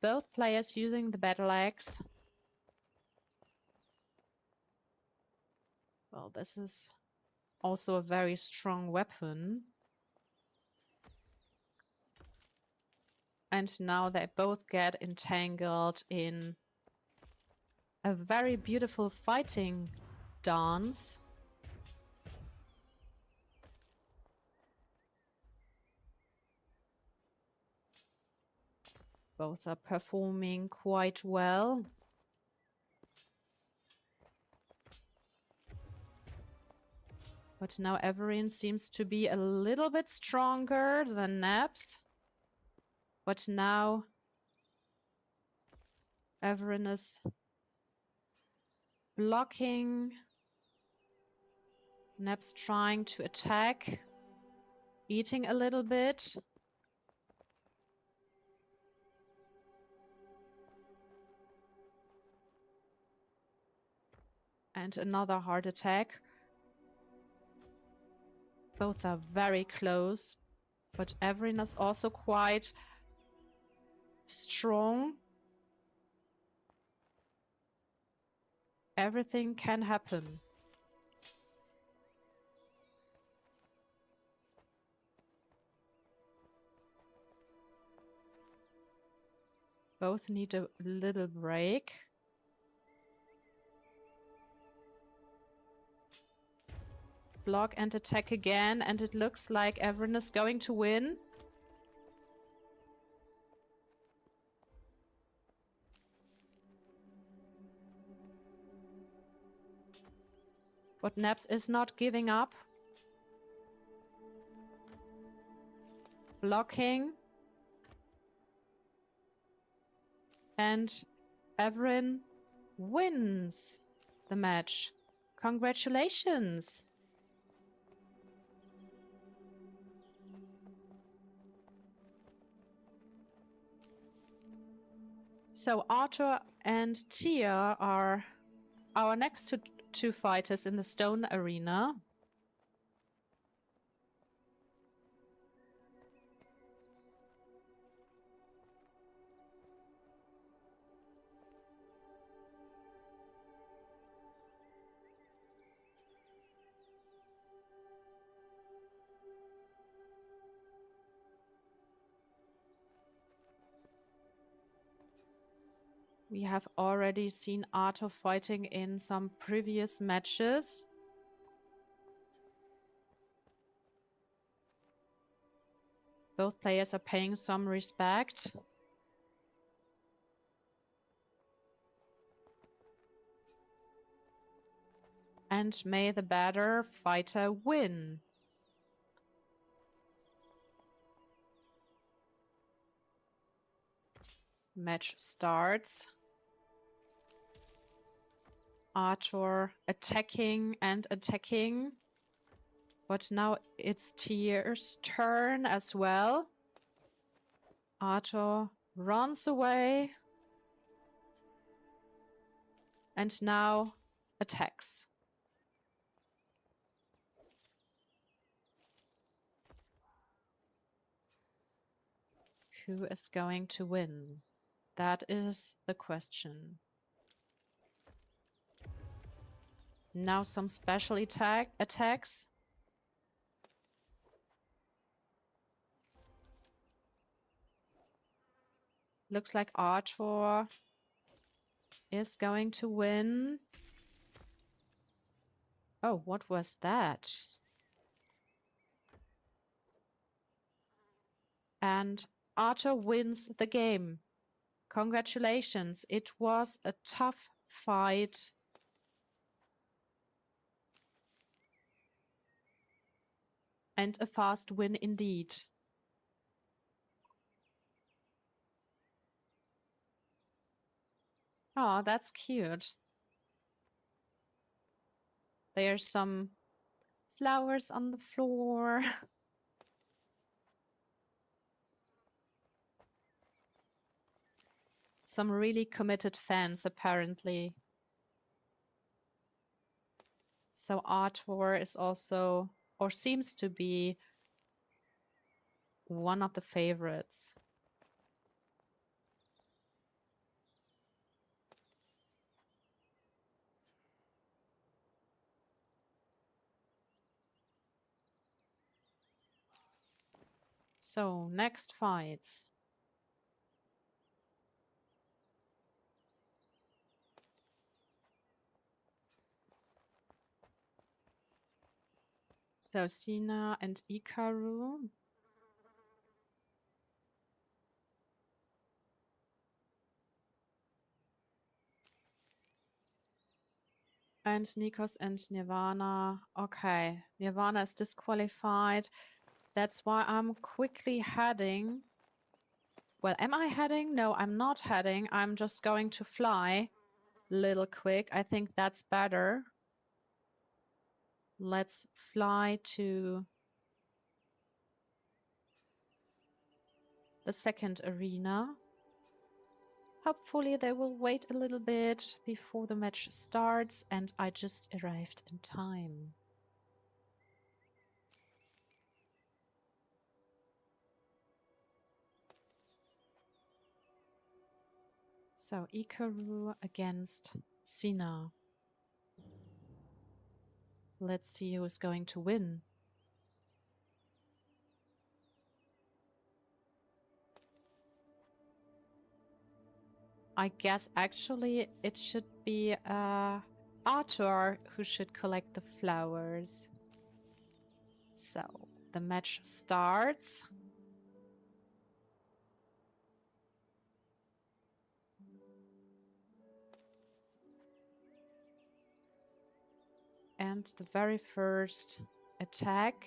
Both players using the battle axe. Well, this is also a very strong weapon. And now they both get entangled in a very beautiful fighting dance. Both are performing quite well. But now Everin seems to be a little bit stronger than Nebs. But now Everin is blocking. Nebs trying to attack. Eating a little bit. And another heart attack. Both are very close. But Everin is also quite strong. Everything can happen. Both need a little break. Block and attack again, and it looks like Everin is going to win. But Nebs is not giving up. Blocking. And Everin wins the match. Congratulations! So Arthur and Tia are our next two fighters in the stone arena. We have already seen Arthur fighting in some previous matches. Both players are paying some respect. And may the better fighter win. Match starts. Arthur attacking and attacking. But now it's Tyr's turn as well. Arthur runs away. And now attacks. Who is going to win? That is the question. Now some special attacks. Looks like Arthur is going to win. Oh, what was that? And Arthur wins the game. Congratulations. It was a tough fight. And a fast win indeed. Oh, that's cute. There's some flowers on the floor. Some really committed fans, apparently. So Arthur is also, or seems to be, one of the favorites. So, next fights. So, Sina and Ikaru. And Nikos and Nirvana. Okay, Nirvana is disqualified. That's why I'm quickly heading. Well, am I heading? No, I'm not heading. I'm just going to fly little quick. I think that's better. Let's fly to the second arena. Hopefully they will wait a little bit before the match starts, and I just arrived in time. So Ikaru against Sina. Let's see who is going to win. I guess actually it should be Arthur who should collect the flowers. So the match starts. And the very first attack.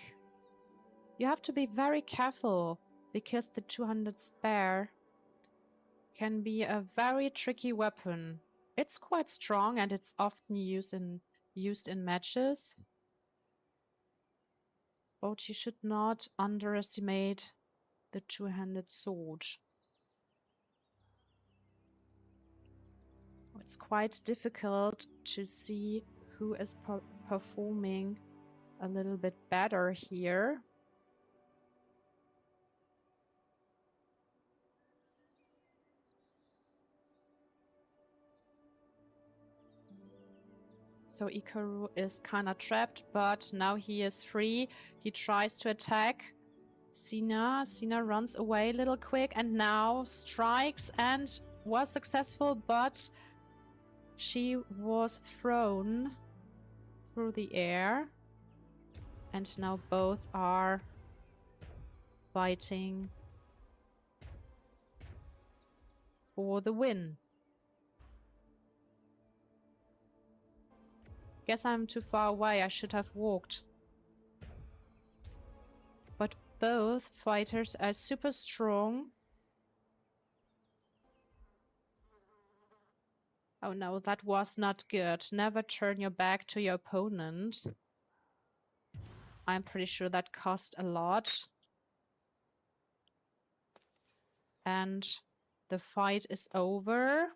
You have to be very careful because the 200 spare can be a very tricky weapon. It's quite strong and it's often used in matches. But you should not underestimate the two-handed sword. It's quite difficult to see who is performing a little bit better here. So Ikaru is kind of trapped, but now he is free. He tries to attack Sina. Sina runs away a little quick and now strikes and was successful, but she was thrown through the air. And now both are fighting for the win. Guess I'm too far away. I should have walked. But both fighters are super strong. Oh no, that was not good. Never turn your back to your opponent. I'm pretty sure that cost a lot. And the fight is over.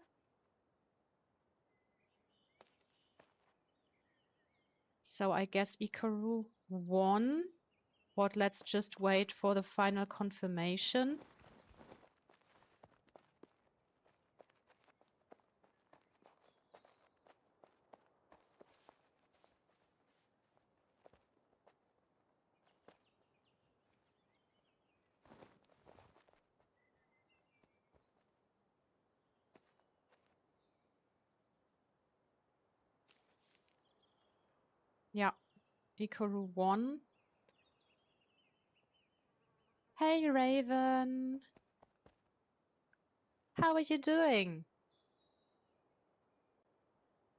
So I guess Ikaru won. But let's just wait for the final confirmation. Yeah, Ikaru won. Hey, Raven. How are you doing?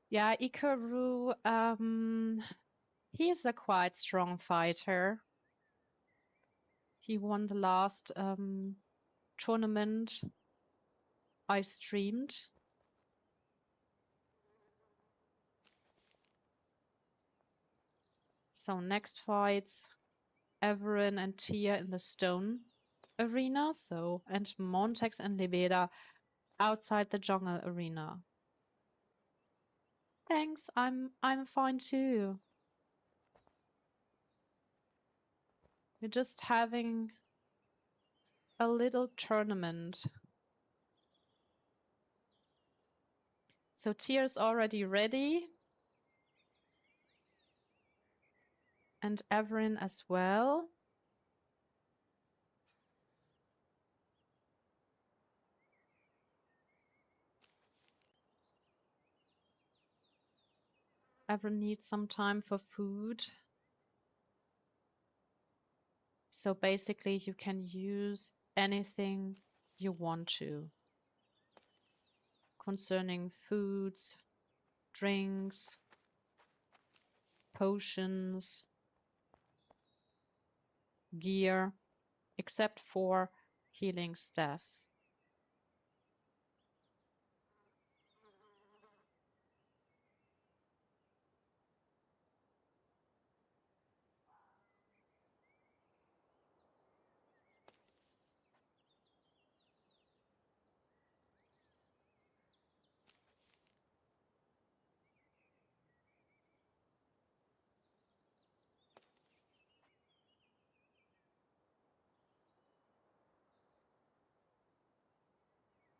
Yeah, Ikaru, he is a quite strong fighter. He won the last tournament I streamed. So next fights, Everin and Tia in the stone arena, and Montex and Lebeda outside the jungle arena. Thanks, I'm fine too. We're just having a little tournament. So Tia's already ready. And Everin as well. Everin needs some time for food. So basically you can use anything you want to concerning foods, drinks, potions, gear, except for healing staffs.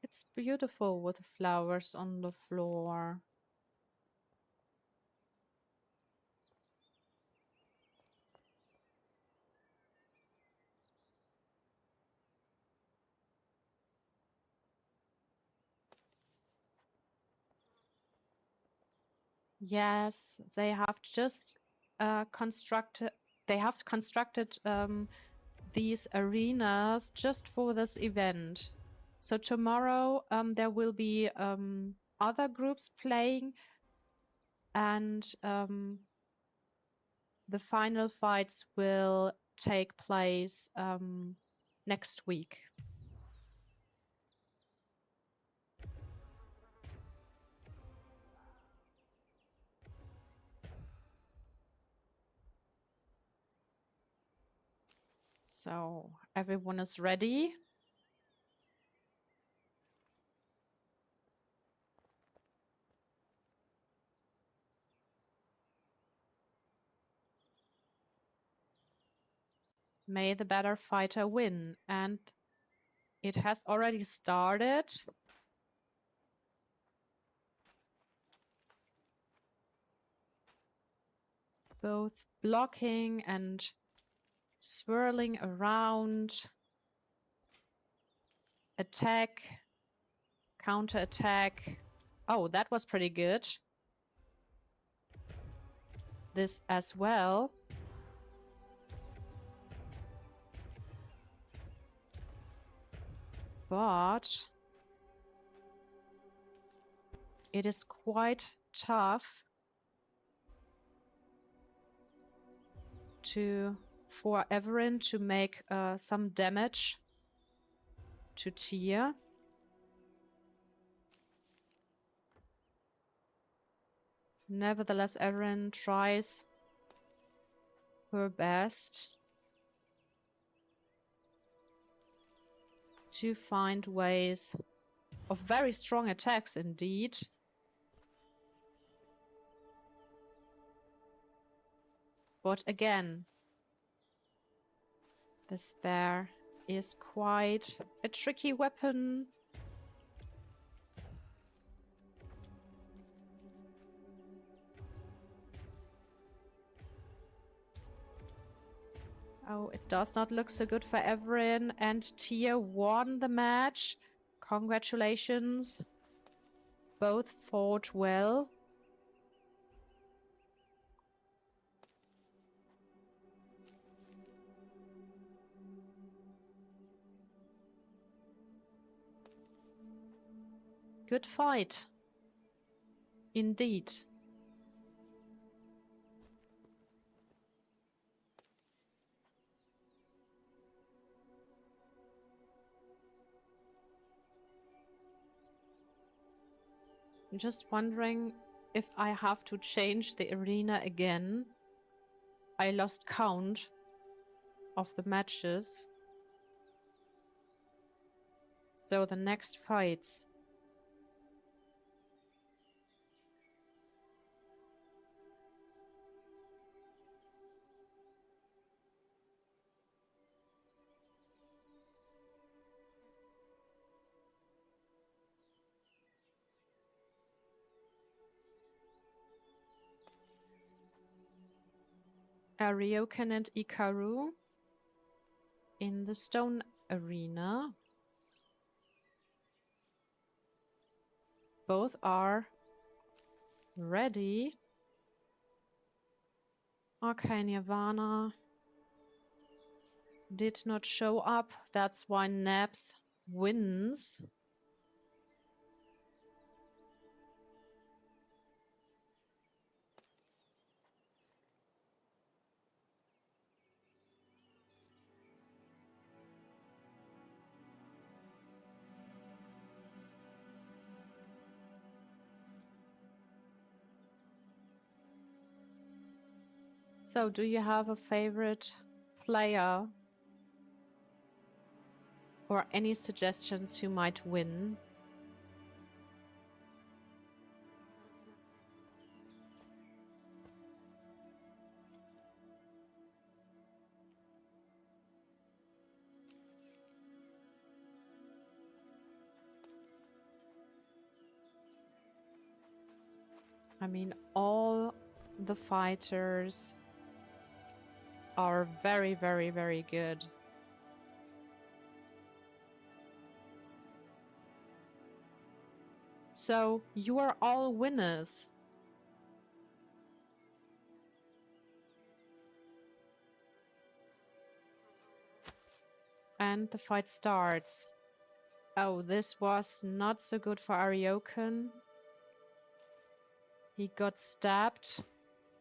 It's beautiful with the flowers on the floor. Yes, they have just constructed these arenas just for this event. So tomorrow there will be other groups playing, and the final fights will take place next week. So everyone is ready. May the better fighter win. And it has already started. Both blocking and swirling around. Attack. Counter attack. Oh, that was pretty good. This as well. But it is quite tough for Everin to make some damage to Tyr. Nevertheless, Everin tries her best to find ways of very strong attacks indeed. But again, the spear is quite a tricky weapon. Oh, it does not look so good for Everin, and Tyr won the match. Congratulations. Both fought well. Good fight. Indeed. I'm just wondering if I have to change the arena again. I lost count of the matches. So the next fights. Ariokan and Ikaru in the stone arena. Both are ready. Arcane Yavanna did not show up. That's why Naps wins. So, do you have a favorite player? Or any suggestions who might win? I mean, all the fighters are very, very, very good. So, you are all winners. And the fight starts. Oh, this was not so good for Ariokan. He got stabbed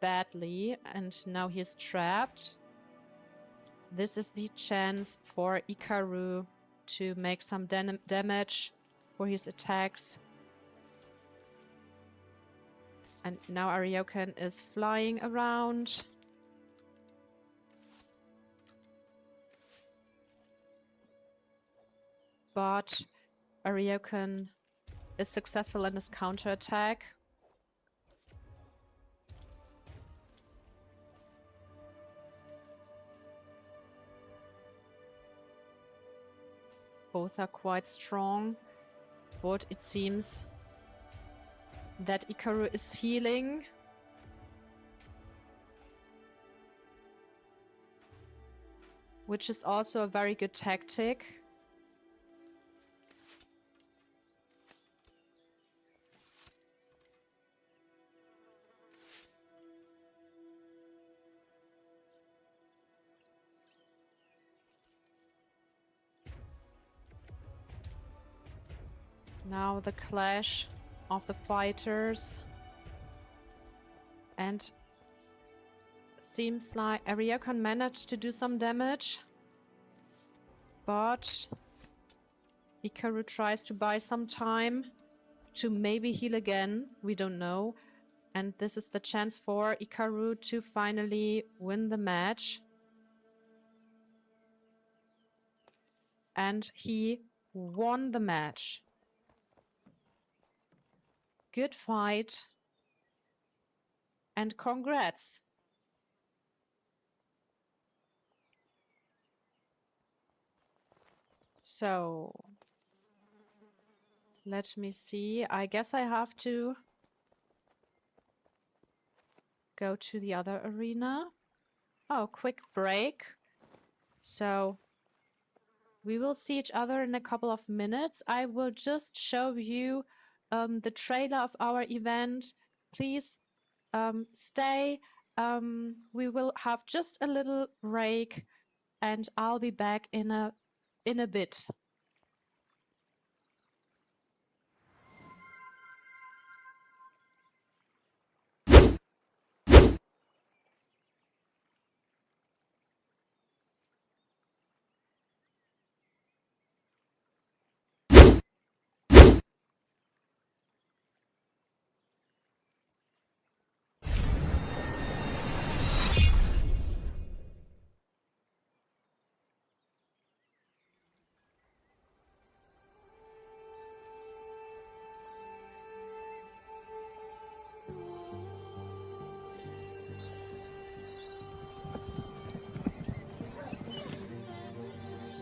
badly and now he's trapped. This is the chance for Ikaru to make some damage for his attacks. And now Ariokan is flying around. But Ariokan is successful in his counterattack. Both are quite strong, but it seems that Ikaru is healing. Which is also a very good tactic. Now the clash of the fighters. And seems like Ariakon managed to do some damage. But Ikaru tries to buy some time to maybe heal again. We don't know. And this is the chance for Ikaru to finally win the match. And he won the match. Good fight. And congrats. So, let me see. I guess I have to go to the other arena. Oh, quick break. So, we will see each other in a couple of minutes. I will just show you the trailer of our event. Please stay. We will have just a little break and I'll be back in a bit.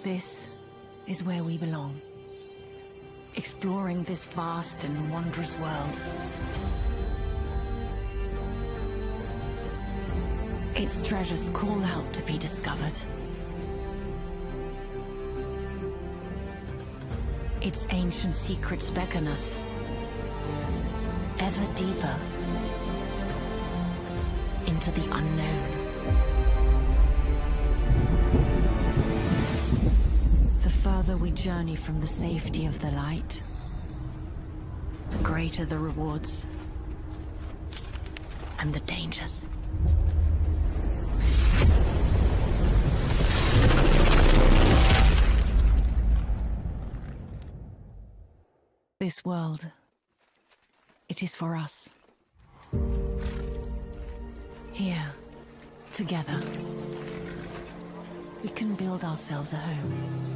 This is where we belong. Exploring this vast and wondrous world. Its treasures call out to be discovered. Its ancient secrets beckon us ever deeper into the unknown. The further we journey from the safety of the light, the greater the rewards and the dangers. This world, it is for us. Here, together, we can build ourselves a home.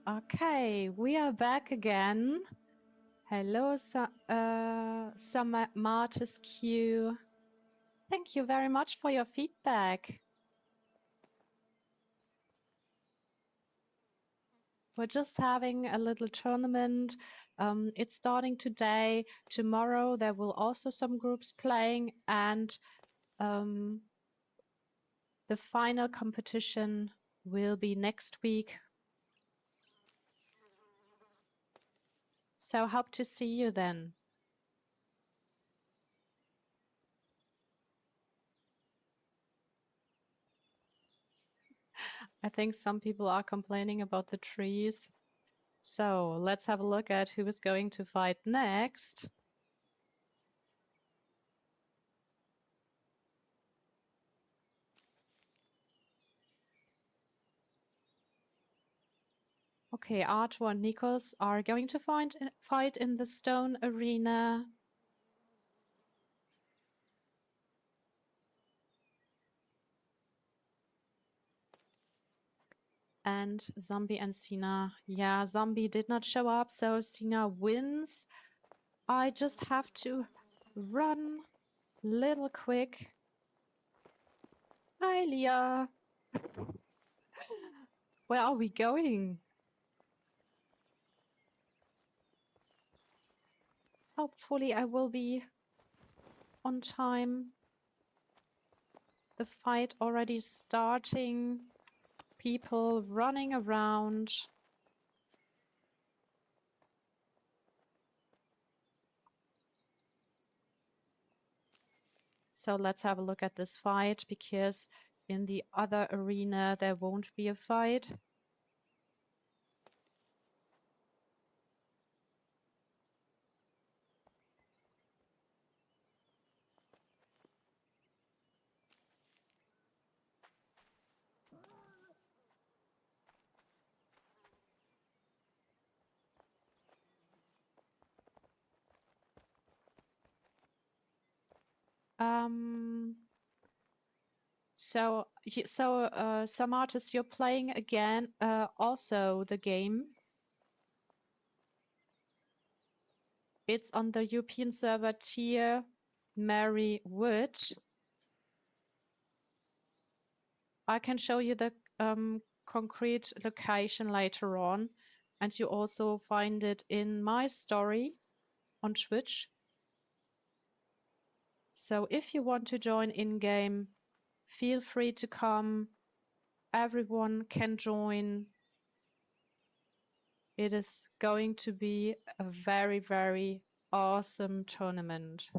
Okay, we are back again. Hello, Summer Martis Q. Thank you very much for your feedback. We're just having a little tournament. It's starting today. Tomorrow there will also some groups playing, and the final competition will be next week. So hope to see you then. I think some people are complaining about the trees. So let's have a look at who is going to fight next. Okay, Arthur and Nikos are going to fight in the stone arena. And Zombie and Sina. Yeah, Zombie did not show up, so Sina wins. I just have to run little quick. Hi, Leah. Where are we going? Hopefully I will be on time. The fight already starting. People running around. So let's have a look at this fight, because in the other arena there won't be a fight. Samatis, you're playing again, also the game. It's on the European server tier Mary Wood. I can show you the concrete location later on, and you also find it in my story on Twitch. So if you want to join in-game, feel free to come. Everyone can join. It is going to be a very, very awesome tournament.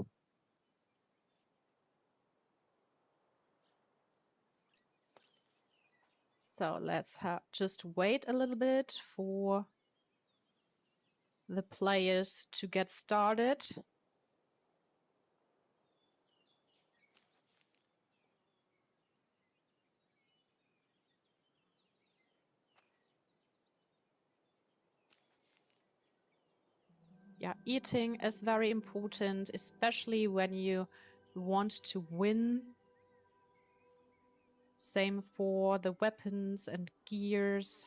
So let's just wait a little bit for the players to get started. Yeah, eating is very important, especially when you want to win. Same for the weapons and gears.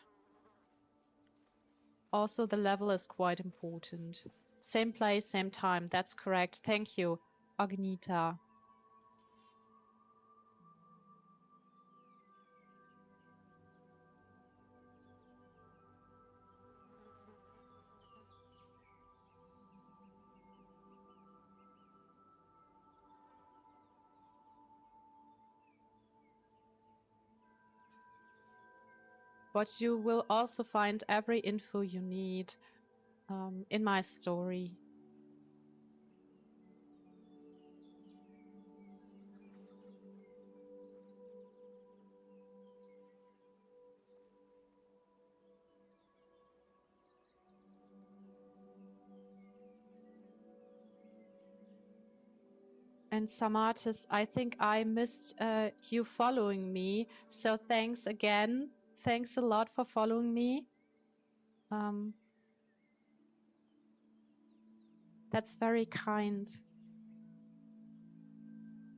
Also, the level is quite important. Same place, same time. That's correct. Thank you, Agnita. But you will also find every info you need in my story. And Samatis, I think I missed you following me. So thanks again. Thanks a lot for following me. That's very kind.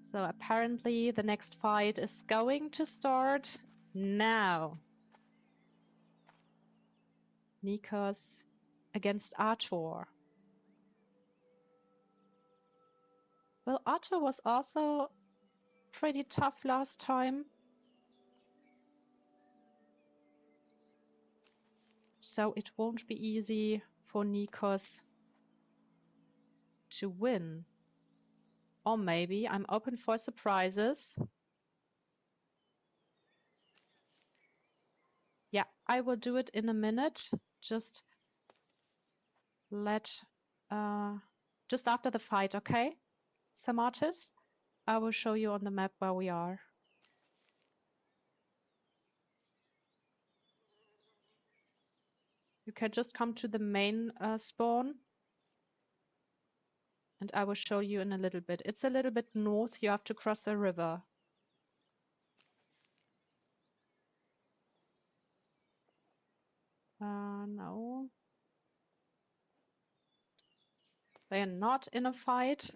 So apparently the next fight is going to start now. Nikos against Arthur. Well, Arthur was also pretty tough last time. So it won't be easy for Nikos to win. Or maybe I'm open for surprises. Yeah, I will do it in a minute. Just after the fight, okay? Samatis, I will show you on the map where we are. You can just come to the main spawn. And I will show you in a little bit. It's a little bit north. You have to cross a river. No. They are not in a fight.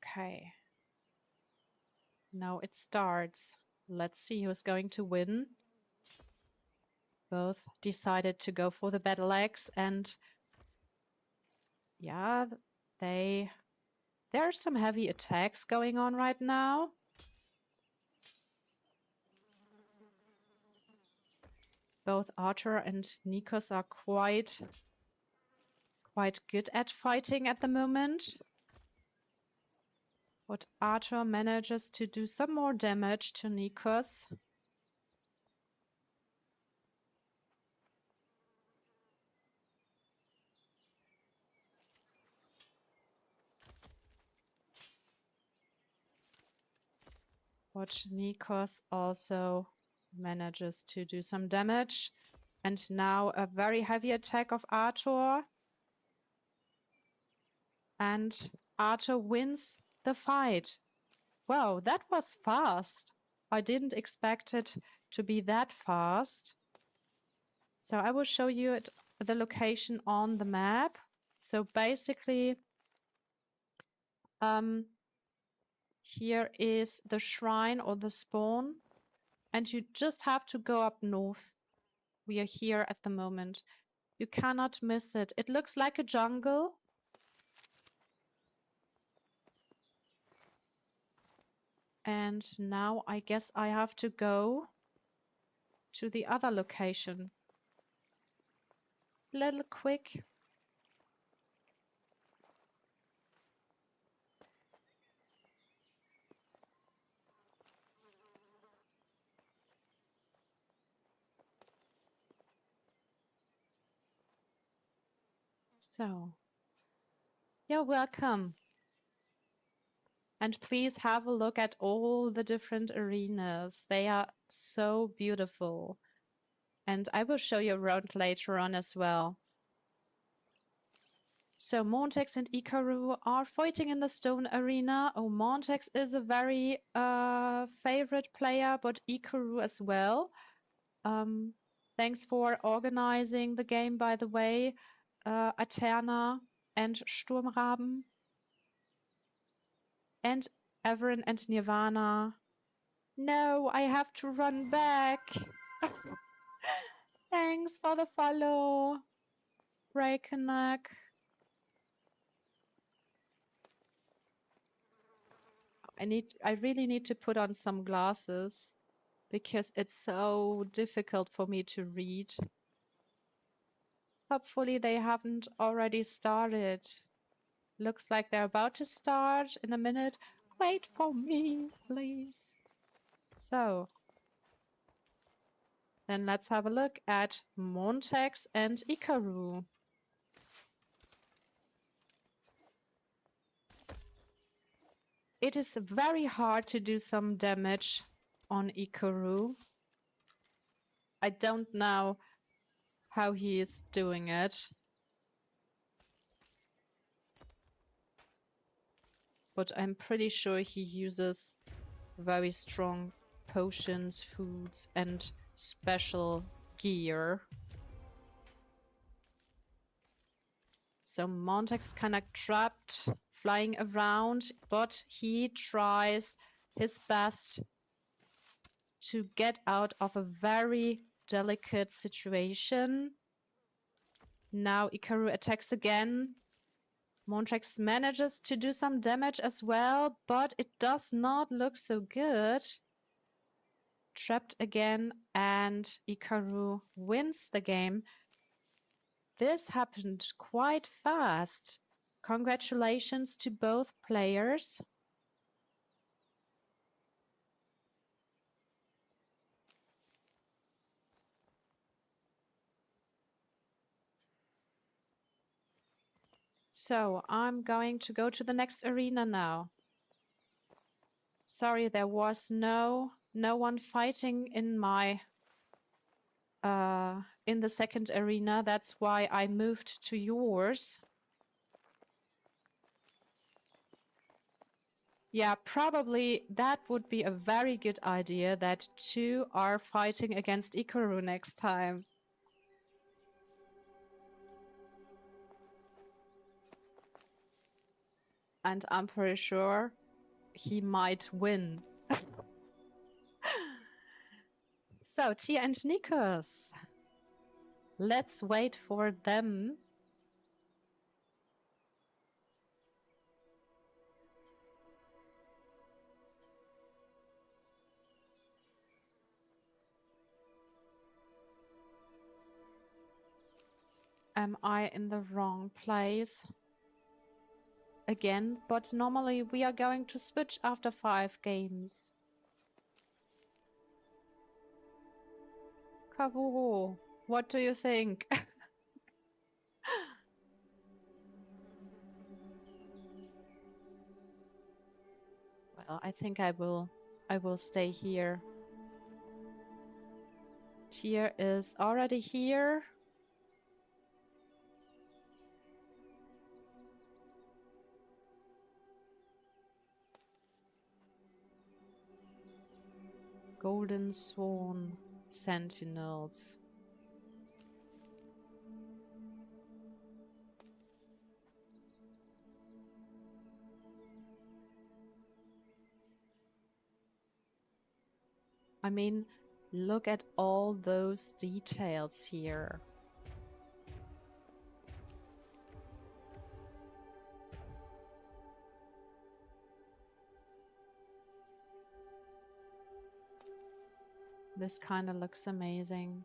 Okay. Now it starts. Let's see who's going to win. Both decided to go for the battle axe, and yeah, there are some heavy attacks going on right now. Both Arthur and Nikos are quite good at fighting at the moment. But Arthur manages to do some more damage to Nikos. But Nikos also manages to do some damage. And now a very heavy attack of Arthur. And Arthur wins the fight. Wow, that was fast. I didn't expect it to be that fast. So I will show you the location on the map. So basically, here is the shrine or the spawn, and you just have to go up north. We are here at the moment. You cannot miss it. It looks like a jungle. And now I guess I have to go to the other location. Little quick. So, you're welcome. And please have a look at all the different arenas. They are so beautiful. And I will show you around later on as well. So Montex and Ikaru are fighting in the stone arena. Oh, Montex is a very favorite player, but Ikaru as well. Thanks for organizing the game, by the way, Aeterna and Sturmraben. And Everin and Nirvana. No, I have to run back. Thanks for the follow, Reikenak. I really need to put on some glasses because it's so difficult for me to read. Hopefully they haven't already started. Looks like they're about to start in a minute. Wait for me, please. So, then let's have a look at Montex and Ikaru. It is very hard to do some damage on Ikaru. I don't know how he is doing it. But I'm pretty sure he uses very strong potions, foods, and special gear. So Montex is kind of trapped, flying around, but he tries his best to get out of a very delicate situation. Now Ikaru attacks again. Montrex manages to do some damage as well, but it does not look so good. Trapped again, and Ikaru wins the game. This happened quite fast. Congratulations to both players. So I'm going to go to the next arena now. Sorry, there was no one fighting in my in the second arena. That's why I moved to yours. Yeah, probably that would be a very good idea that two are fighting against Ikaru next time. And I'm pretty sure he might win. So, Tia and Nikos, let's wait for them. Am I in the wrong place? Again, but normally we are going to switch after 5 games. Kavuro, what do you think? Well, I think I will stay here. Tyr is already here. Golden Swan Sentinels. I mean, look at all those details here. This kind of looks amazing.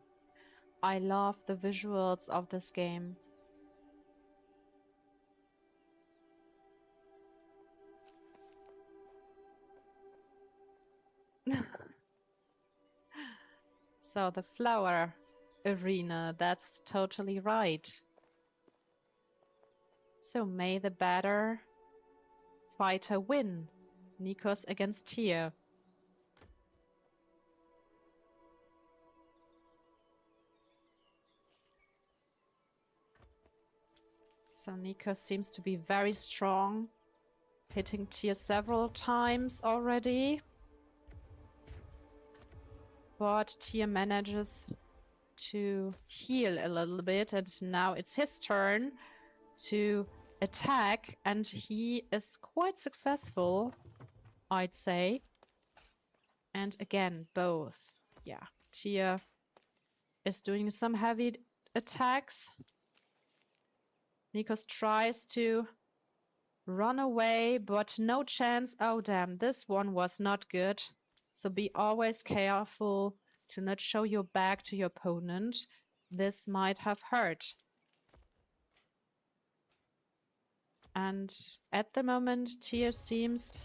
I love the visuals of this game. So the flower arena, that's totally right. So may the better fighter win. Nikos against Tyr. So Nikos seems to be very strong, hitting Tyr several times already. But Tyr manages to heal a little bit, and now it's his turn to attack, and he is quite successful, I'd say. And again, both. Yeah, Tyr is doing some heavy attacks. Nikos tries to run away, but no chance. Oh damn, this one was not good. So be always careful to not show your back to your opponent. This might have hurt. And at the moment, Tyr seems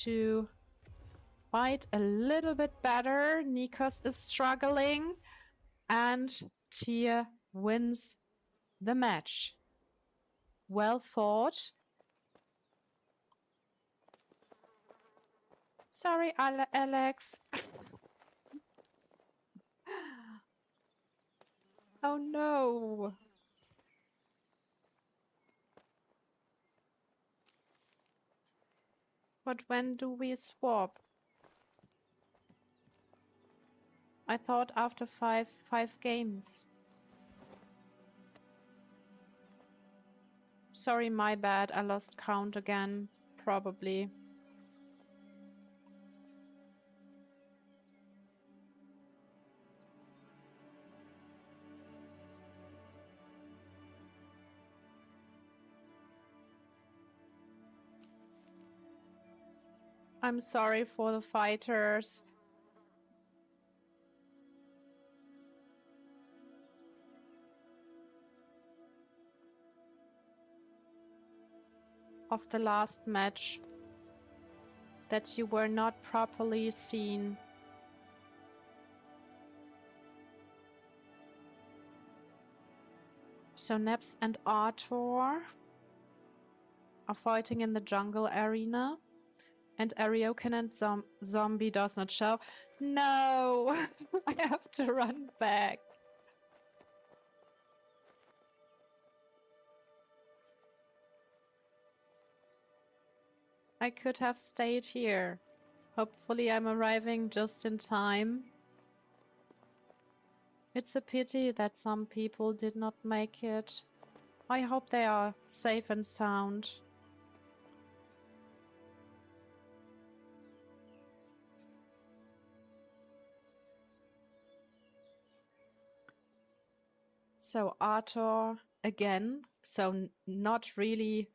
to fight a little bit better. Nikos is struggling, and Tyr wins the match. Well fought. Sorry, Alex. Oh no. But when do we swap? I thought after five games. Sorry, my bad. I lost count again, probably. I'm sorry for the fighters. Of the last match, that you were not properly seen. So Neps and Artor are fighting in the jungle arena, and Ariokin and Zombie does not show. No! I have to run back. I could have stayed here. Hopefully I'm arriving just in time. It's a pity that some people did not make it. I hope they are safe and sound. So Arthur again. So not really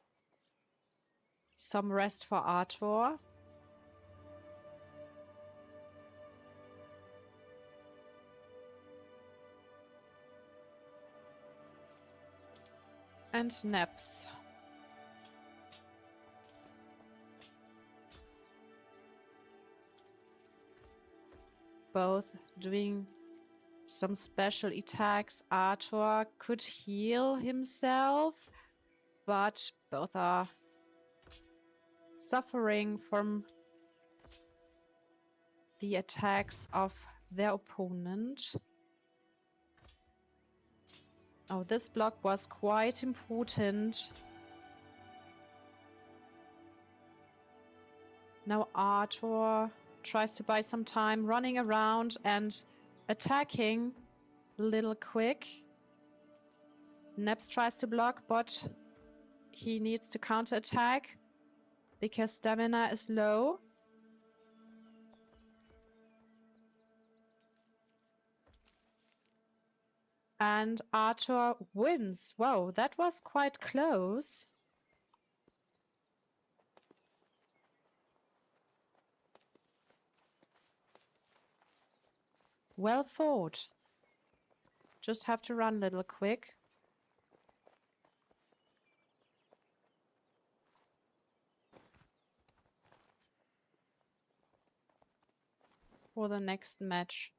some rest for Arthur. And Neps. Both doing some special attacks. Arthur could heal himself, but both are suffering from the attacks of their opponent. Oh, this block was quite important. Now Arthur tries to buy some time, running around and attacking a little quick. Neps tries to block, but he needs to counterattack because stamina is low. And Arthur wins. Wow, that was quite close. Well fought. Just have to run a little quick. For the next match.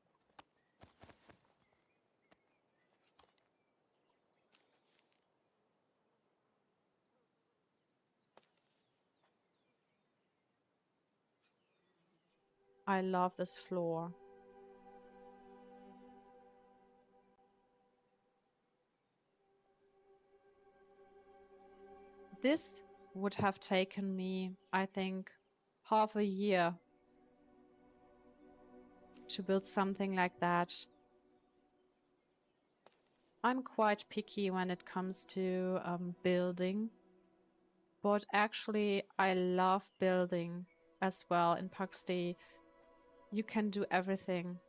I love this floor. This would have taken me, I think, half a year to build something like that. I'm quite picky when it comes to building, but actually I love building as well in Pax Dei. You can do everything.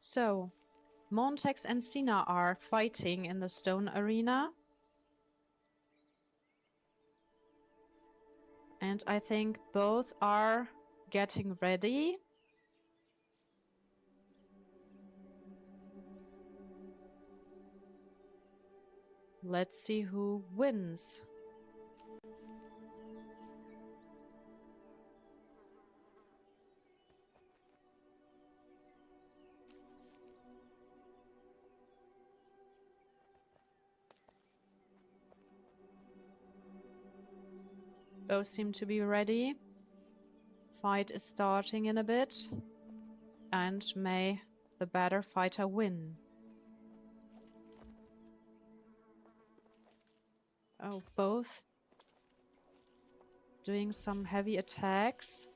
So, Montex and Sina are fighting in the stone arena. And I think both are getting ready. Let's see who wins. Both seem to be ready. Fight is starting in a bit. And may the better fighter win. Oh, both doing some heavy attacks.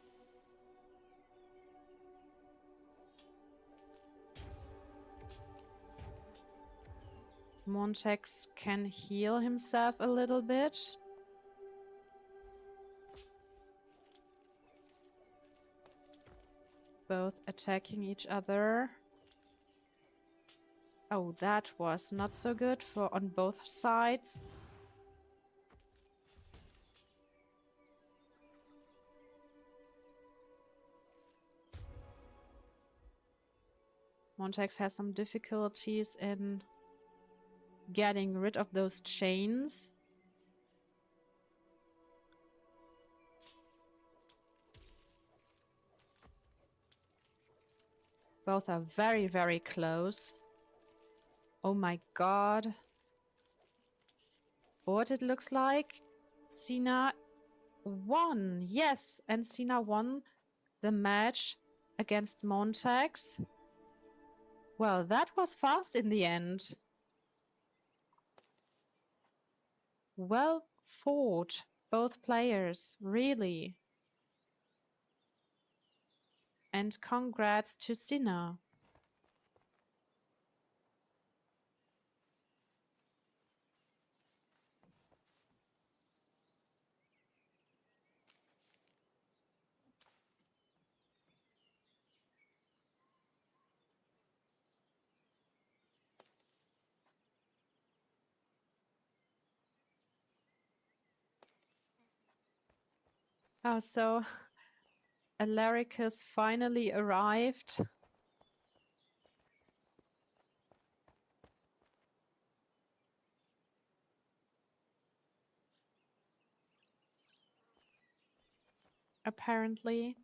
Montex can heal himself a little bit. Both attacking each other. Oh, that was not so good for on both sides. Montex has some difficulties in getting rid of those chains. Both are very, very close. Oh my god. What it looks like? Cena won. Yes, and Cena won the match against Montex. Well, that was fast in the end. Well fought, both players, really. And congrats to Cena. Oh, so Alaricus finally arrived. Apparently.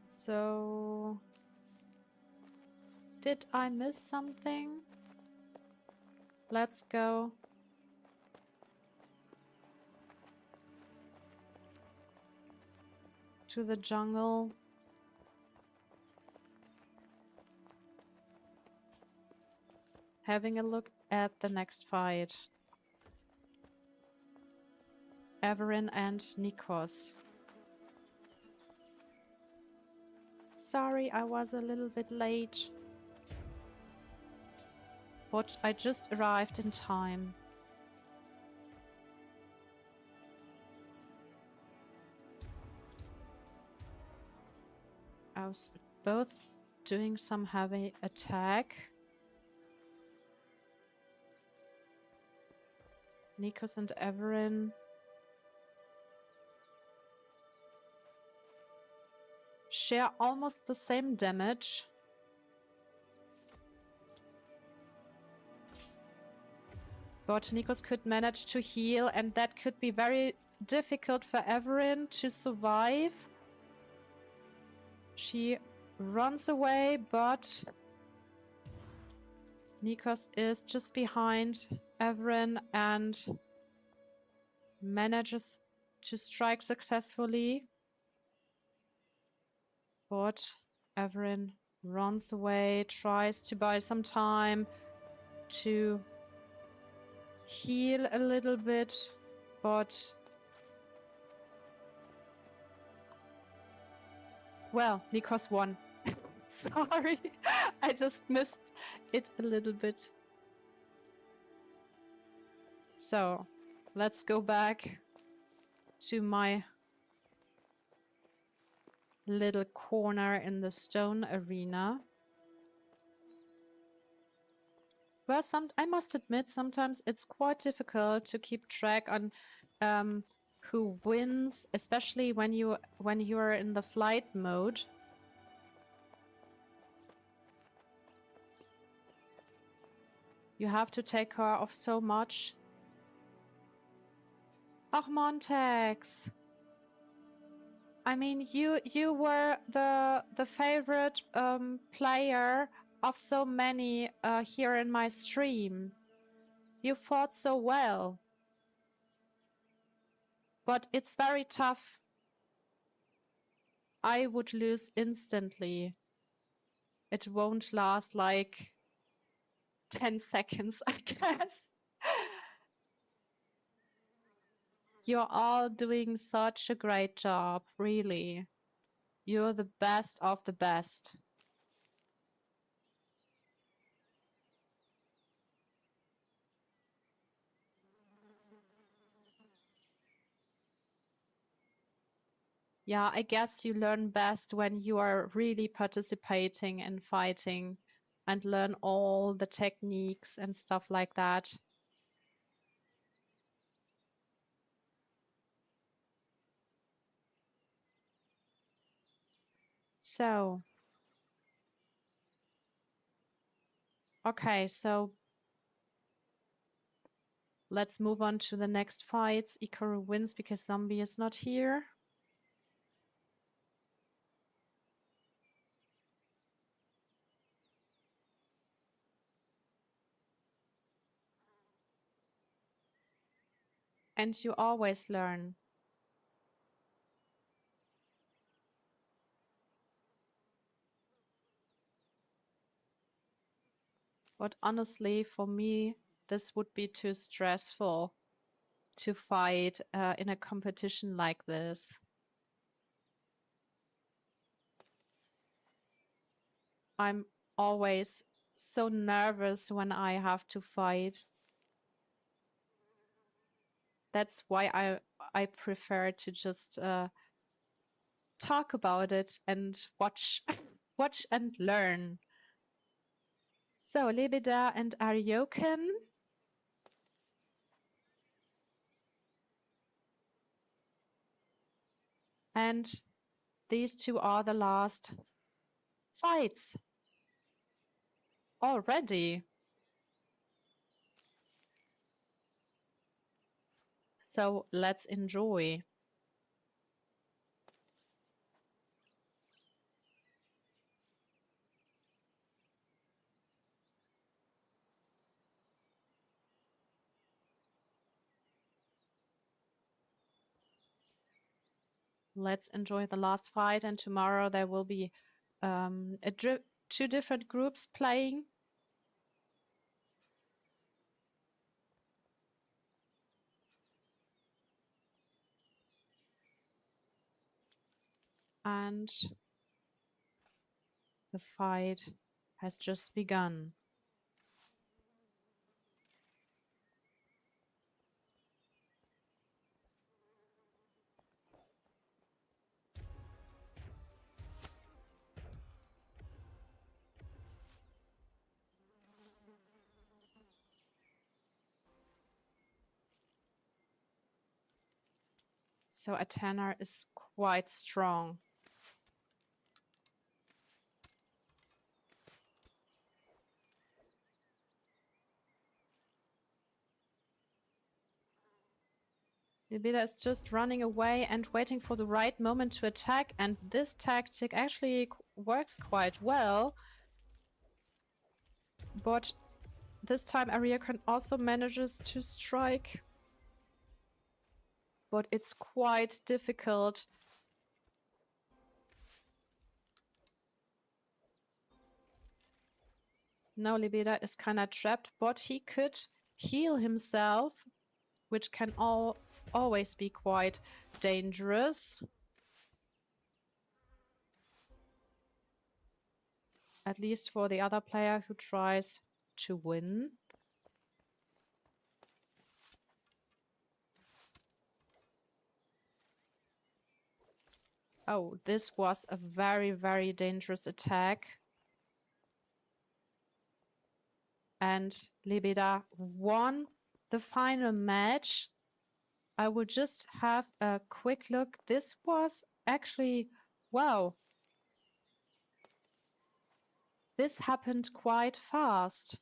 So, did I miss something? Let's go. To the jungle. Having a look at the next fight. Averin and Nikos. Sorry, I was a little bit late. But I just arrived in time. I was both doing some heavy attack. Nikos and Averin share almost the same damage. But Nikos could manage to heal, and that could be very difficult for Averin to survive. She runs away, but Nikos is just behind Averin and manages to strike successfully. But Averin runs away, tries to buy some time to heal a little bit, but well, Nikos won. Sorry, I just missed it a little bit. So, let's go back to my little corner in the stone arena. Well, I must admit, sometimes it's quite difficult to keep track on who wins, especially when you are in the flight mode. You have to take care of so much. Oh, Montex. I mean, you were the favorite player of so many here in my stream. You fought so well. But it's very tough. I would lose instantly. It won't last like 10 seconds, I guess. You're all doing such a great job, really. You're the best of the best. Yeah, I guess you learn best when you are really participating in fighting and learn all the techniques and stuff like that. So, okay, so let's move on to the next fights. Ikaru wins because Zombie is not here. And you always learn. But honestly, for me, this would be too stressful to fight in a competition like this. I'm always so nervous when I have to fight. That's why I prefer to just talk about it and watch watch and learn. So Lebeda and Aryoken. And these two are the last fights already. So let's enjoy. Let's enjoy the last fight, and tomorrow there will be two different groups playing. And the fight has just begun. So Aeterna is quite strong. Libida is just running away and waiting for the right moment to attack, and this tactic actually works quite well. But this time Aryoken also manages to strike. But it's quite difficult. Now Libida is kind of trapped, but he could heal himself, which can always be quite dangerous. At least for the other player who tries to win. Oh, this was a very, very dangerous attack. And Lebeda won the final match. I will just have a quick look. This was actually, wow. This happened quite fast.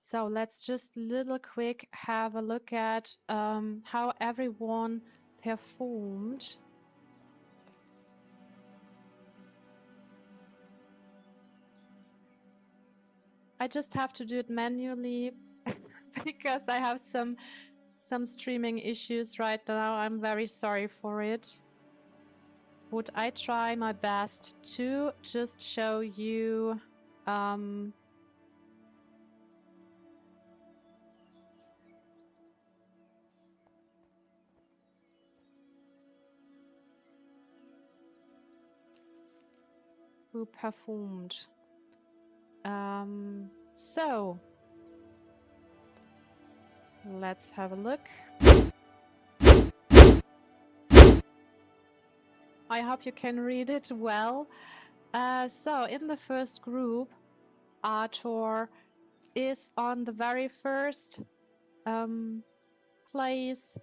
So let's just little quick have a look at how everyone performed. I just have to do it manually because I have some streaming issues right now. I'm very sorry for it. Would I try my best to just show you who performed. So let's have a look. I hope you can read it well. So in the first group, Arthur is on the very first place.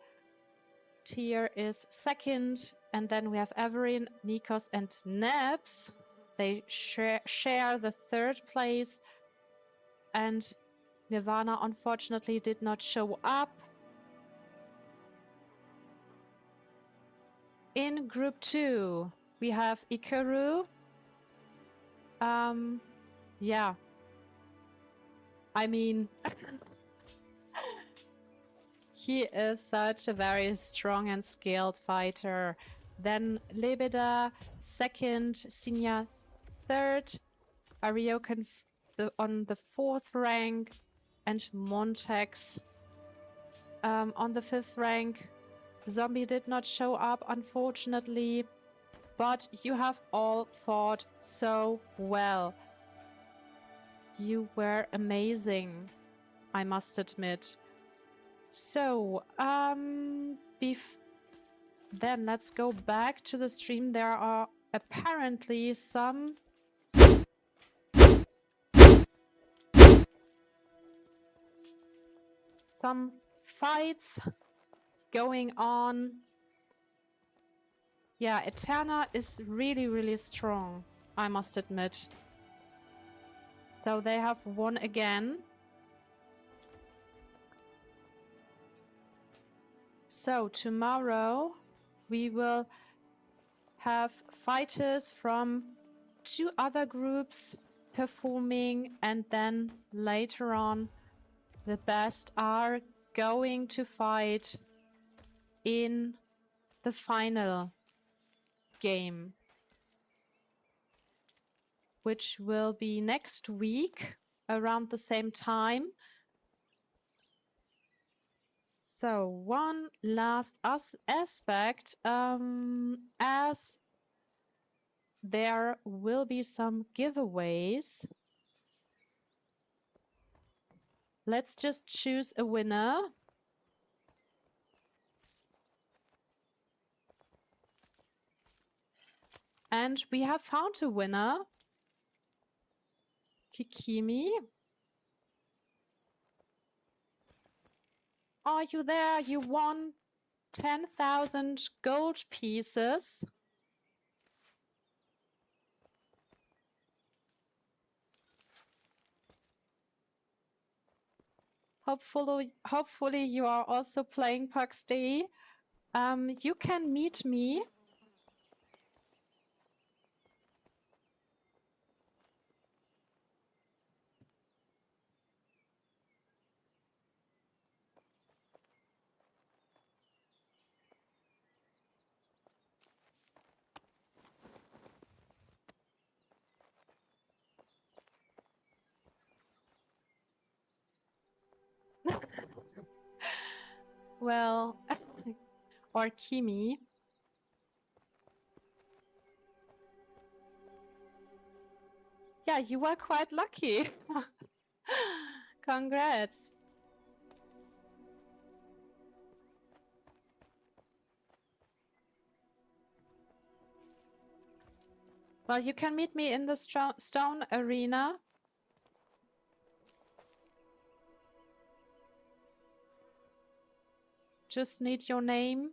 Tyr is second, and then we have Everin, Nikos, and Nebs. They share the third place, and Nirvana unfortunately did not show up. In group 2, we have Ikaru. Yeah. I mean, he is such a very strong and skilled fighter. Then Lebeda, second, Sinya, third, Ariokan on the 4th rank, and Montex on the 5th rank. Zombie did not show up, unfortunately, but you have all fought so well. You were amazing, I must admit. So, then let's go back to the stream. There are apparently some fights going on. Yeah, Aeterna is really, really strong, I must admit. So they have won again. So tomorrow we will have fighters from 2 other groups performing, and then later on the best are going to fight in the final game, which will be next week around the same time. So one last aspect, as there will be some giveaways. Let's just choose a winner. And we have found a winner. Kikimi. Are you there? You won 10,000 gold pieces. Hopefully you are also playing Pax Dei. You can meet me. Well, or Kimi. Yeah, you were quite lucky. Congrats. Well, you can meet me in the stone arena. Just need your name.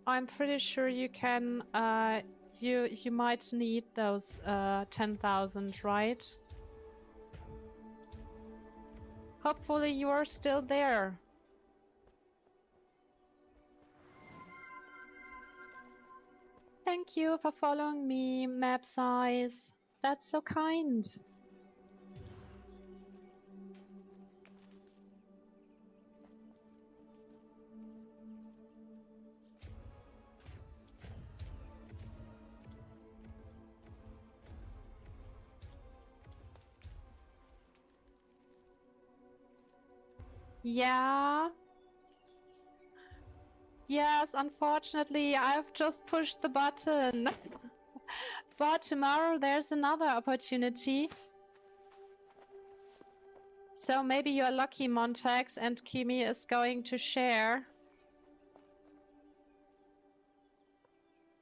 I'm pretty sure you can, you might need those 10,000, right? Hopefully you are still there. Thank you for following me, Map Size. That's so kind. Yeah, Yes, unfortunately, I've just pushed the button. But tomorrow there's another opportunity. So maybe you're lucky, Montex, and Kimi is going to share.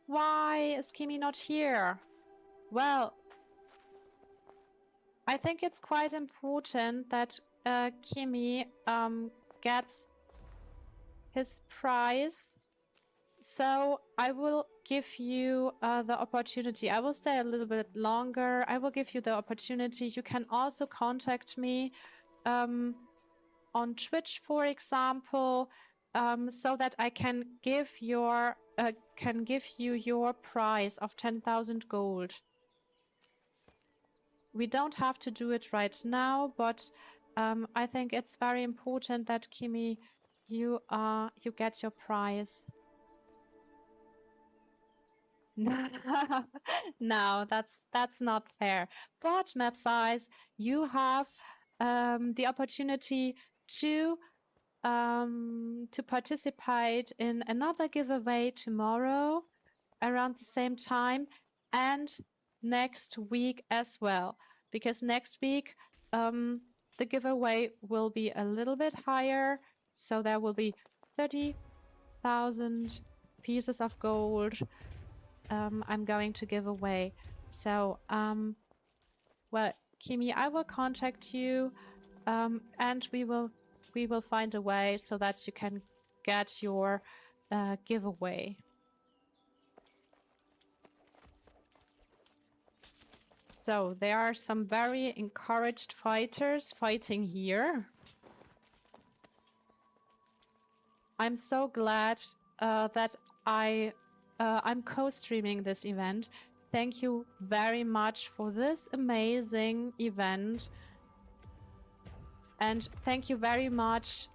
Why is Kimi not here? Well, I think it's quite important that Kimi gets his prize. So I will give you the opportunity. I will stay a little bit longer. I will give you the opportunity. You can also contact me on Twitch, for example, so that I can give you your prize of 10,000 gold. We don't have to do it right now, but I think it's very important that Kimi, you get your prize. No, that's not fair. But Map Size, you have the opportunity to participate in another giveaway tomorrow around the same time and next week as well. Because next week the giveaway will be a little bit higher, so there will be 30,000 pieces of gold I'm going to give away. So, well, Kimi, I will contact you, and we will find a way so that you can get your giveaway. So there are some very encouraged fighters fighting here. I'm so glad that I'm co-streaming this event. Thank you very much for this amazing event. And thank you very much,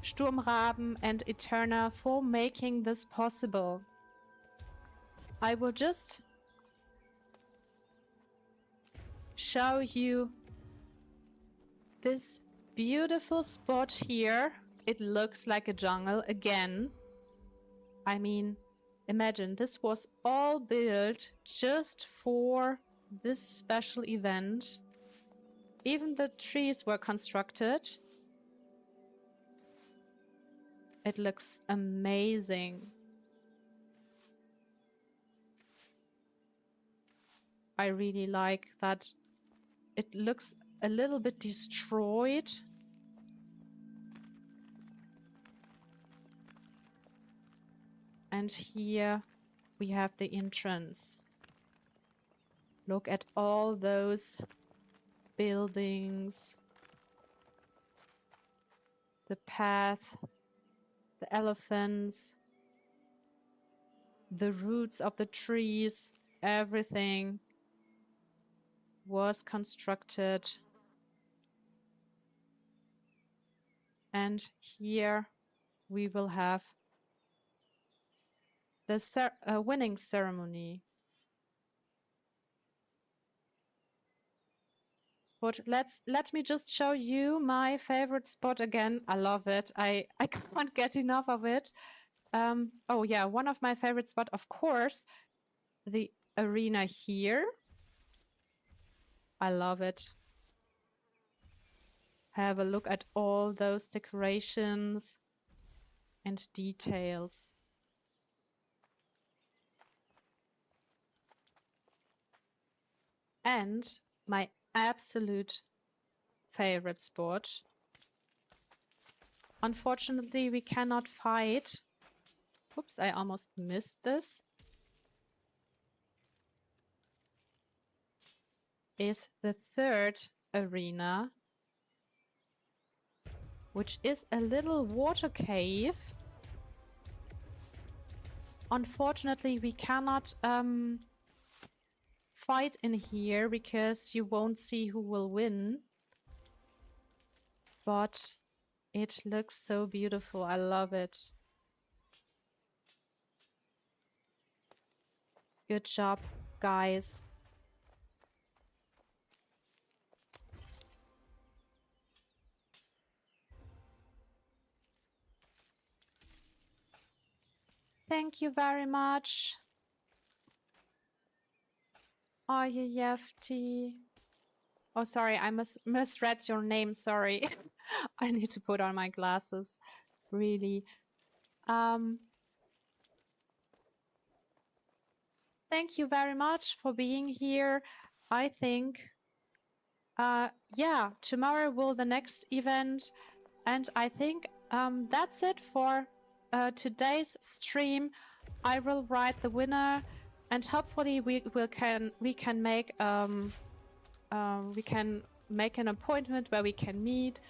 Sturmraben and Aeterna, for making this possible. I will just show you this beautiful spot here. It looks like a jungle again. I mean, imagine this was all built just for this special event. Even the trees were constructed. It looks amazing. I really like that it looks a little bit destroyed. And here we have the entrance. Look at all those buildings, the path, the elephants, the roots of the trees, everything was constructed. And here we will have the winning ceremony. But let me just show you my favorite spot again. I love it. I can't get enough of it. Oh yeah, one of my favorite spots, of course, the arena here. I love it. Have a look at all those decorations and details. And my absolute favorite spot. Unfortunately, we cannot fight. Oops, I almost missed this. Is the third arena, which is a little water cave. Unfortunately, we cannot fight in here because you won't see who will win. But it looks so beautiful. I love it. Good job, guys. Thank you very much. Yefti. Oh, sorry, I misread your name. Sorry. I need to put on my glasses. Really. Thank you very much for being here. I think, yeah, tomorrow will the next event. And I think that's it for today's stream. I will write the winner, and hopefully we can make an appointment where we can meet.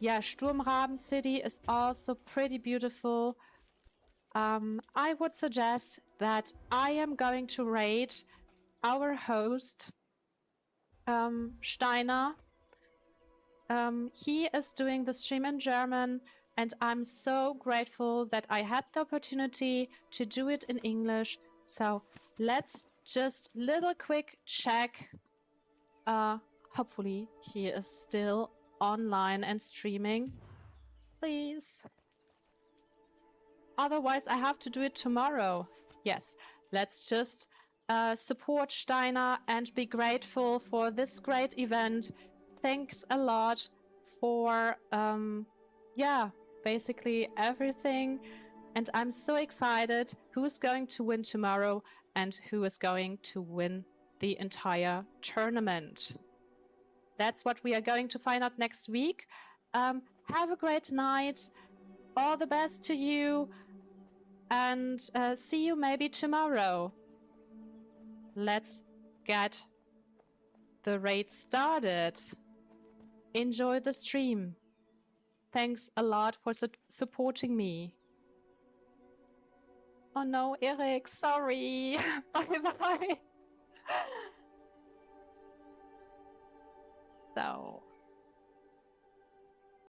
Yeah, Sturmraben City is also pretty beautiful. I would suggest that I am going to rate our host, Steiner. He is doing the stream in German, and I'm so grateful that I had the opportunity to do it in English. So let's just little quick check. Hopefully he is still online and streaming. Please. Otherwise, I have to do it tomorrow. Yes, let's just support Steiner and be grateful for this great event. Thanks a lot for, yeah, basically everything. And I'm so excited who's going to win tomorrow and who is going to win the entire tournament. That's what we are going to find out next week. Have a great night. All the best to you. And see you maybe tomorrow. Let's get the raid started. Enjoy the stream. Thanks a lot for supporting me. Oh no, Eric, sorry. Bye-bye. So...